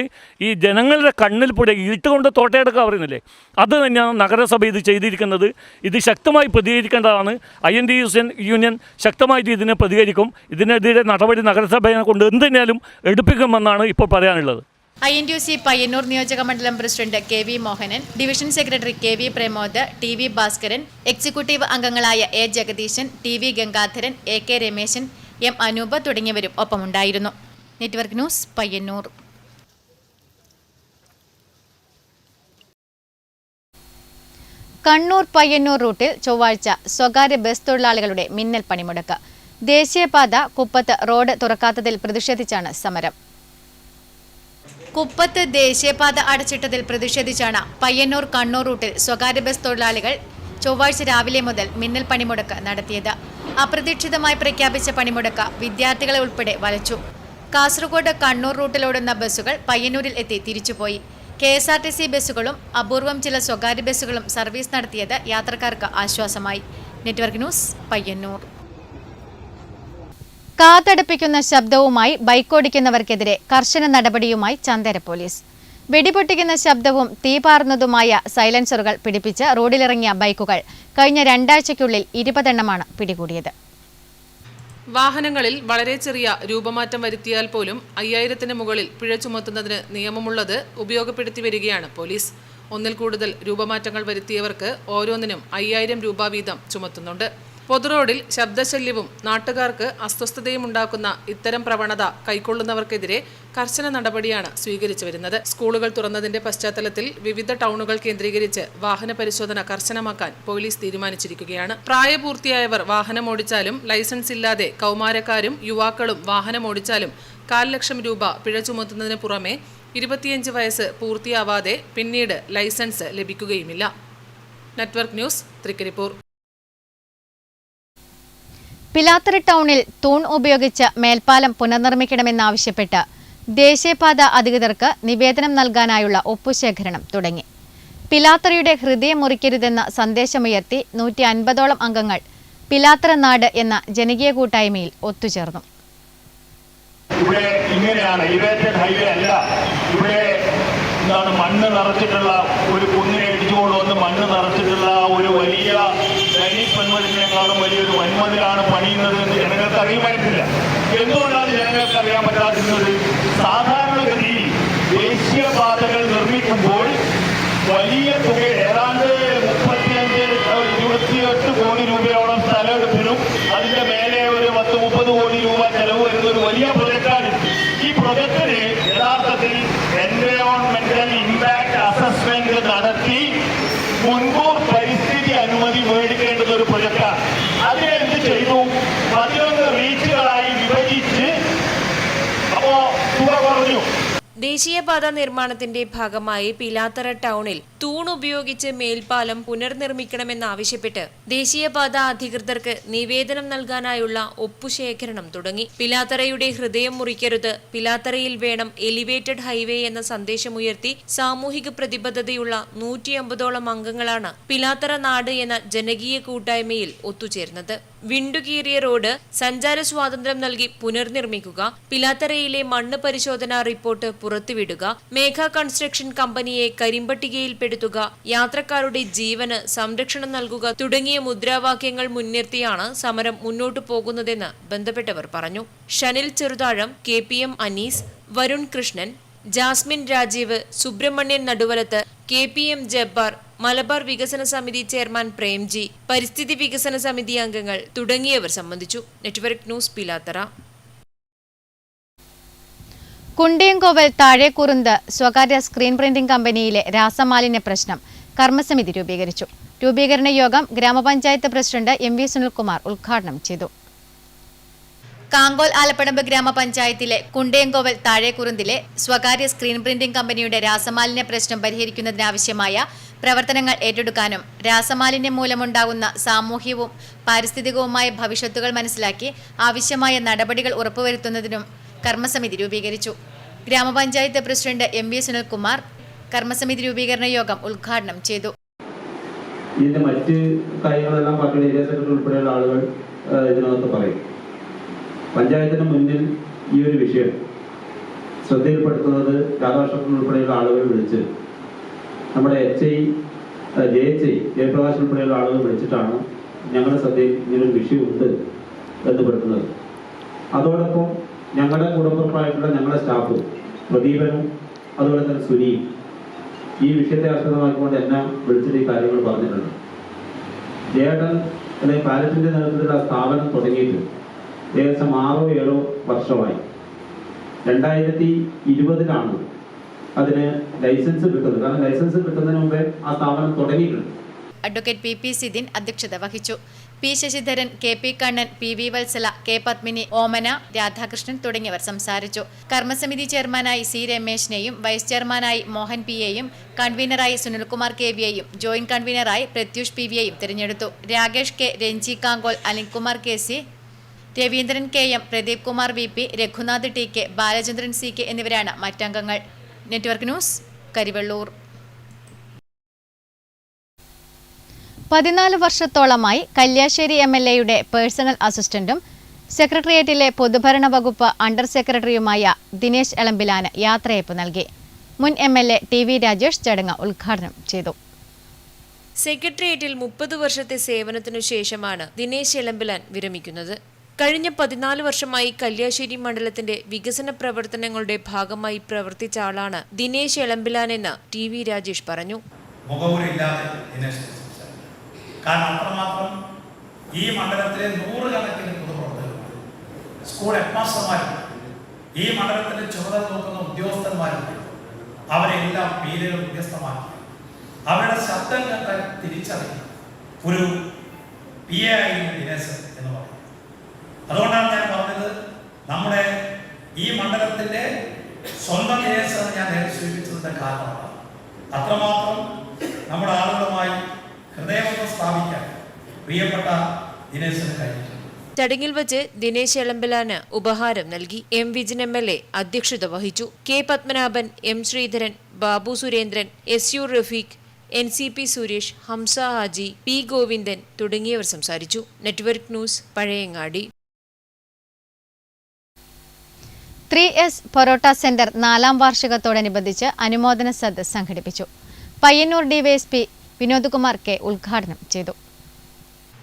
ഈ ജനങ്ങളുടെ കണ്ണിൽ കൂടെ ഇരുട്ടുകൊണ്ട് തോട്ടയെടുക്കാൻ പറയുന്നില്ലേ, അത് തന്നെയാണ് നഗരസഭ ഇത് ചെയ്തിരിക്കുന്നത്. ഇത് ശക്തമായി പ്രതികരിക്കേണ്ടതാണ്. INTUC യൂണിയൻ ശക്തമായിട്ട് ഇതിനെ പ്രതികരിക്കും. ഇതിനെതിരെ നടപടി നഗരസഭയെ കൊണ്ട് എന്തിനാലും എടുപ്പിക്കുമെന്നാണ് ഇപ്പോൾ പറയാനുള്ളത്. INTUC പയ്യന്നൂർ നിയോജക മണ്ഡലം president KV Mohanan, division secretary KV Pramod, TV Bhaskaran, executive അംഗങ്ങളായ A. Jagadeesan, TV Gangadharan, AK Rameshan, M. Anoop തുടങ്ങിയവരും ഒപ്പമുണ്ടായിരുന്നു. Network news Payyannur. കണ്ണൂർ പയ്യന്നൂർ റൂട്ടിൽ ചൊവ്വാഴ്ച സ്വകാര്യ ബസ് തൊഴിലാളികളുടെ മിന്നൽ പണിമുടക്ക്. ദേശീയപാത കുപ്പത്ത് റോഡ് തുറക്കാത്തതിൽ പ്രതിഷേധിച്ചാണ് സമരം. കുപ്പത്ത് ദേശീയപാത അടച്ചിട്ടതിൽ പ്രതിഷേധിച്ചാണ് പയ്യന്നൂർ കണ്ണൂർ റൂട്ടിൽ സ്വകാര്യ ബസ് തൊഴിലാളികൾ ചൊവ്വാഴ്ച രാവിലെ മുതൽ മിന്നൽ പണിമുടക്ക് നടത്തിയത്. അപ്രതീക്ഷിതമായി പ്രഖ്യാപിച്ച പണിമുടക്ക് വിദ്യാർത്ഥികളെ ഉൾപ്പെടെ വലച്ചു. കാസർഗോഡ് കണ്ണൂർ റൂട്ടിലോടുന്ന ബസ്സുകൾ പയ്യന്നൂരിൽ എത്തി തിരിച്ചുപോയി. KSRTC ബസ്സുകളും അപൂർവം ചില സ്വകാര്യ ബസ്സുകളും സർവീസ് നടത്തിയത് യാത്രക്കാർക്ക് ആശ്വാസമായി. Network news Payyannur. കാതടപ്പിക്കുന്ന ശബ്ദവുമായി ബൈക്കോടിക്കുന്നവർക്കെതിരെ കർശന നടപടിയുമായി ചന്ദേര പോലീസ്. വെടിപൊട്ടിക്കുന്ന ശബ്ദവും തീപാറുന്നതുമായ സൈലൻസറുകൾ പിടിപ്പിച്ച് റോഡിലിറങ്ങിയ ബൈക്കുകൾ കഴിഞ്ഞ 2 ആഴ്ചയ്ക്കുള്ളിൽ 20 എണ്ണമാണ് പിടികൂടിയത്. വാഹനങ്ങളിൽ വളരെ ചെറിയ രൂപമാറ്റം വരുത്തിയാൽ പോലും 5000-ന് മുകളിൽ പിഴ ചുമത്തുന്നതിന് നിയമമുള്ളത് ഉപയോഗപ്പെടുത്തി വരികയാണ് പോലീസ്. 1-ൽ കൂടുതൽ രൂപമാറ്റങ്ങൾ വരുത്തിയവർക്ക് ഓരോന്നിനും 5000 രൂപ വീതം ചുമത്തുന്നുണ്ട്. പൊതുറോഡിൽ ശബ്ദശല്യവും നാട്ടുകാർക്ക് അസ്വസ്ഥതയും ഉണ്ടാക്കുന്ന ഇത്തരം പ്രവണത കൈക്കൊള്ളുന്നവർക്കെതിരെ കർശന നടപടിയാണ് സ്വീകരിച്ചു വരുന്നത്. സ്കൂളുകൾ തുറന്നതിന്റെ പശ്ചാത്തലത്തിൽ വിവിധ ടൗണുകൾ കേന്ദ്രീകരിച്ച് വാഹന പരിശോധന കർശനമാക്കാൻ പോലീസ് തീരുമാനിച്ചിരിക്കുകയാണ്. പ്രായപൂർത്തിയായവർ വാഹനമോടിച്ചാലും ലൈസൻസ് ഇല്ലാതെ കൗമാരക്കാരും യുവാക്കളും വാഹനമോടിച്ചാലും 1,00,000 രൂപ പിഴ ചുമത്തുന്നതിന് പുറമെ 25 വയസ്സ് പൂർത്തിയാവാതെ പിന്നീട് ലൈസൻസ് ലഭിക്കുകയുമില്ല. Network news Trikaripur. പിലാത്തറ ടൗണിൽ തൂൺ ഉപയോഗിച്ച് മേൽപ്പാലം പുനർനിർമ്മിക്കണമെന്നാവശ്യപ്പെട്ട് ദേശീയപാത അധികൃതർക്ക് നിവേദനം നൽകാനായുള്ള ഒപ്പുശേഖരണം തുടങ്ങി. പിലാത്തറയുടെ ഹൃദയം മുറിക്കരുതെന്ന സന്ദേശമുയർത്തി 150ഓളം അംഗങ്ങൾ പിലാത്തറ നാട് എന്ന ജനകീയ കൂട്ടായ്മയിൽ ഒത്തുചേർന്നു. ഇവിടെ ഇങ്ങനെയാണ്, എലിവേറ്റഡ് ഹൈവേ അല്ല. ഇവിടെ മണ്ണ് നിറച്ചിട്ടുള്ള ഒരു കുന്നിനെ ഇടിച്ചുകൊണ്ട് വന്ന് മണ്ണ് നിറച്ചിട്ടുള്ള ഒരു വലിയ ചൈനീസ് വൻമതിലിനേക്കാളും വലിയൊരു വൻമതിലാണ് പണിയുന്നത് എന്ന് ജനങ്ങൾക്ക് അറിയുമായിട്ടില്ല. എന്തുകൊണ്ടാണ് ജനങ്ങൾക്ക് അറിയാൻ പറ്റാതിരുന്നത്? സാധാരണഗതിയിൽ ദേശീയപാതകൾ നിർമ്മിക്കുമ്പോൾ വലിയ തുക, ഏതാണ്ട് 35-28 കോടി രൂപയോളം സ്ഥലമെടുപ്പിനും അതിന്റെ മേലെ ഒരു 10-30 കോടി രൂപ ചെലവ് വരുന്ന ഒരു വലിയ പ്രൊജക്റ്റാണ്. ഈ പ്രൊജക്ടിന് യഥാർത്ഥത്തിൽ എൻവയോൺമെന്റൽ ഇമ്പാക്ട് അസസ്മെന്റ് നടത്തി മുൻകൂർ പരിസ്ഥിതി അനുമതി മേടിക്കേണ്ടുന്ന ഒരു പ്രൊജക്റ്റാണ്. അതിനെന്ത് ചെയ്തു? 11 റീച്ചുകളായി ദേശീയപാത നിർമ്മാണത്തിന്റെ ഭാഗമായി പിലാത്തറ ടൗണിൽ തൂണുപയോഗിച്ച് മേൽപ്പാലം പുനർനിർമ്മിക്കണമെന്നാവശ്യപ്പെട്ട് ദേശീയപാത അധികൃതർക്ക് നിവേദനം നൽകാനായുള്ള ഒപ്പുശേഖരണം തുടങ്ങി. പിലാത്തറയുടെ ഹൃദയം മുറിക്കരുത്, പിലാത്തറയിൽ വേണം എലിവേറ്റഡ് ഹൈവേ എന്ന സന്ദേശമുയർത്തി സാമൂഹിക പ്രതിബദ്ധതയുള്ള 150ഓളം അംഗങ്ങളാണ് പിലാത്തറ നാട് എന്ന ജനകീയ കൂട്ടായ്മയിൽ ഒത്തുചേർന്നത്. വിണ്ടുകീറിയ റോഡ് സഞ്ചാര സ്വാതന്ത്ര്യം നൽകി പുനർനിർമ്മിക്കുക, പിലാത്തറയിലെ മണ്ണ് പരിശോധനാ റിപ്പോർട്ട് പുറത്തുവിടുക, മേഘ കൺസ്ട്രക്ഷൻ കമ്പനിയെ കരിമ്പട്ടികയിൽപ്പെടുത്തുക, യാത്രക്കാരുടെ ജീവന് സംരക്ഷണം നൽകുക തുടങ്ങിയ മുദ്രാവാക്യങ്ങൾ മുൻനിർത്തിയാണ് സമരം മുന്നോട്ടു പോകുന്നതെന്ന് ബന്ധപ്പെട്ടവർ പറഞ്ഞു. ഷനിൽ ചെറുതാഴം, KPM അനീസ്, വരുൺ കൃഷ്ണൻ, ജാസ്മിൻ രാജീവ്, സുബ്രഹ്മണ്യൻ നടുവലത്ത്, KPM ജബ്ബാർ, മലബാർ വികസന സമിതി ചെയർമാൻ പ്രേംജി, പരിസ്ഥിതി വികസന സമിതി അംഗങ്ങൾ തുടങ്ങിയവർ സംബന്ധിച്ചു. Network news, Pilathara. കുണ്ടിയംകോവൽ താഴേക്കുറുന്ത് സ്വകാര്യ സ്ക്രീൻ പ്രിന്റിംഗ് കമ്പനിയിലെ രാസമാലിന്യ പ്രശ്നം കർമ്മസമിതി രൂപീകരിച്ചു. രൂപീകരണ യോഗം ഗ്രാമപഞ്ചായത്ത് പ്രസിഡന്റ് MV സുനിൽകുമാർ ഉദ്ഘാടനം ചെയ്തു. കാങ്കോൽ ആലപ്പടമ്പ് ഗ്രാമപഞ്ചായത്തിലെ കുണ്ടിയംകോവൽ താഴേക്കുറുന്തിലെ സ്വകാര്യ സ്ക്രീൻ പ്രിന്റിംഗ് കമ്പനിയുടെ രാസമാലിന്യ പ്രശ്നം പരിഹരിക്കുന്നതിനാവശ്യമായ പ്രവർത്തനങ്ങൾ ഏറ്റെടുക്കാനും രാസമാലിന്യം മൂലമുണ്ടാകുന്ന സാമൂഹ്യവും പാരിസ്ഥിതികവുമായ ഭവിഷ്യത്തുകൾ മനസ്സിലാക്കി ആവശ്യമായ നടപടികൾ ഉറപ്പുവരുത്തുന്നതിനും കർമ്മസമിതി രൂപീകരിച്ചു. ഗ്രാമപഞ്ചായത്ത് പ്രസിഡന്റ് MV സുനിൽകുമാർ കർമ്മസമിതി രൂപീകരണ യോഗം ഉദ്ഘാടനം ചെയ്തു. ഇതിന്റെ മറ്റ് കാര്യങ്ങളെല്ലാം പാർട്ടിയുടെ ഏരിയ സെക്രട്ടറി ഉൾപ്പെടെയുള്ള ആളുകൾ ഇതിനകത്ത് പറയും. പഞ്ചായത്തിന് മുന്നിൽ ഈ ഒരു വിഷയം ശ്രദ്ധയിൽപ്പെടുത്തുന്നത് രാധാകൃഷ്ണൻ ഉൾപ്പെടെയുള്ള ആളുകൾ വിളിച്ച് നമ്മുടെ ജയപ്രകാശ് ഉൾപ്പെടെയുള്ള ആളുകൾ വിളിച്ചിട്ടാണ് ഞങ്ങളുടെ ശ്രദ്ധയിൽ ഇങ്ങനൊരു വിഷയമുണ്ട് എന്ന് പെടുത്തുന്നത്. അതോടൊപ്പം ഞങ്ങളുടെ കുടുംബപ്രായത്തിലുള്ള ഞങ്ങളുടെ സ്റ്റാഫും പ്രദീപനും അതുപോലെ തന്നെ സുനിയും ഈ വിഷയത്തെ ആസ്പദമാക്കിക്കൊണ്ട് എന്നെ വിളിച്ചിട്ട് ഈ കാര്യങ്ങൾ പറഞ്ഞിട്ടുണ്ട്. ജയേട്ടൻ അല്ലെങ്കിൽ പാലറ്റിന്റെ നേതൃത്വത്തിലുള്ള സ്ഥാപനം തുടങ്ങിയിട്ട് ഏകദേശം 6-7 വർഷമായി. 2020 അതിന് ലൈസൻസ് കിട്ടുന്നത്. കാരണം ലൈസൻസ് കിട്ടുന്നതിന് മുമ്പേ ആ സ്ഥാപനം തുടങ്ങിയിട്ടുണ്ട്. അഡ്വക്കേറ്റ് PP സിദിൻ അധ്യക്ഷത വഹിച്ചു. P Sasidharan, KP Kannan, PV Vatsala, K Padmini, ഓമന, രാധാകൃഷ്ണൻ തുടങ്ങിയവർ സംസാരിച്ചു. കർമ്മസമിതി ചെയർമാനായി C രമേശിനെയും വൈസ് ചെയർമാനായി മോഹൻ PAയും കൺവീനറായി സുനിൽകുമാർ KVയെയും ജോയിന്റ് കൺവീനറായി പ്രത്യൂഷ് PVയെയും തിരഞ്ഞെടുത്തു. Rakesh K, Ranji Kankol, Anilkumar KC, Raveendran KM, Pradeep Kumar VP, Raghunath TK, Balachandran CK എന്നിവരാണ് മറ്റംഗങ്ങൾ. Network news, Karivellur. 14 വർഷത്തോളമായി കല്യാശ്ശേരി MLAയുടെ പേഴ്സണൽ അസിസ്റ്റന്റും സെക്രട്ടേറിയറ്റിലെ പൊതുഭരണ വകുപ്പ് അണ്ടർ സെക്രട്ടറിയുമായ ദിനേശ് എളമ്പിലാന് യാത്രയയപ്പ് നൽകി. മുൻ MLA TV രാജേഷ് ചടങ്ങ് ഉദ്ഘാടനം ചെയ്തു. സെക്രട്ടേറിയറ്റിൽ 30 വർഷത്തെ സേവനത്തിനു ശേഷമാണ് ദിനേശ് എളമ്പിലാൻ വിരമിക്കുന്നത്. കഴിഞ്ഞ 14 വർഷമായി കല്യാശ്ശേരി മണ്ഡലത്തിന്റെ വികസന പ്രവർത്തനങ്ങളുടെ ഭാഗമായി പ്രവർത്തിച്ച ആളാണ് ദിനേശ് എളമ്പിലാൻ എന്ന് TV രാജേഷ് പറഞ്ഞു. കാരണം അത്രമാത്രം ഈ മണ്ഡലത്തിലെ 100 കണക്കിന് പൊതുപ്രവർത്തകരുണ്ട്, സ്കൂൾ ഹെഡ്മാസ്റ്റർമാരും ഈ മണ്ഡലത്തിലെ ചുമതല നോക്കുന്ന ഉദ്യോഗസ്ഥന്മാരുണ്ട്. അവരെല്ലാം പേരുകൾ വ്യത്യസ്തമാക്കി അവരുടെ ശബ്ദം കണ്ടാൽ തിരിച്ചറിയുന്ന ഒരു PA ആയിരുന്നു ദിനേശ് എന്ന് പറയുന്നത്. അതുകൊണ്ടാണ് ഞാൻ പറഞ്ഞത് നമ്മുടെ ഈ മണ്ഡലത്തിന്റെ സ്വന്തം ദിനേശ് എന്ന് ഞാൻ നേരെ സൂചിപ്പിച്ചതിന്റെ കാരണമാണ്. അത്രമാത്രം നമ്മുടെ ആളുകളുമായി ഹൃദയബന്ധം സ്ഥാപിക്കാൻ പ്രിയപ്പെട്ട ദിനേശിന് കഴിഞ്ഞിട്ടുണ്ട്. ചടങ്ങിൽ വച്ച് ദിനേശ് എളമ്പിലാന് ഉപഹാരം നൽകി. M വിജിൻ MLA അധ്യക്ഷത വഹിച്ചു. K Padmanabhan, M Sreedharan, Babu Surendran, SU Rafeeq, NCP Suresh, Hamza Haji, P Govindan തുടങ്ങിയവർ സംസാരിച്ചു. Network news, Pazhayangadi. 3S parotta centre 4ാം വാർഷികത്തോടനുബന്ധിച്ച് അനുമോദന സദസ്സ് സംഘടിപ്പിച്ചു. പയ്യന്നൂർ DYSP വിനോദ് കുമാർ K ഉദ്ഘാടനം ചെയ്തു.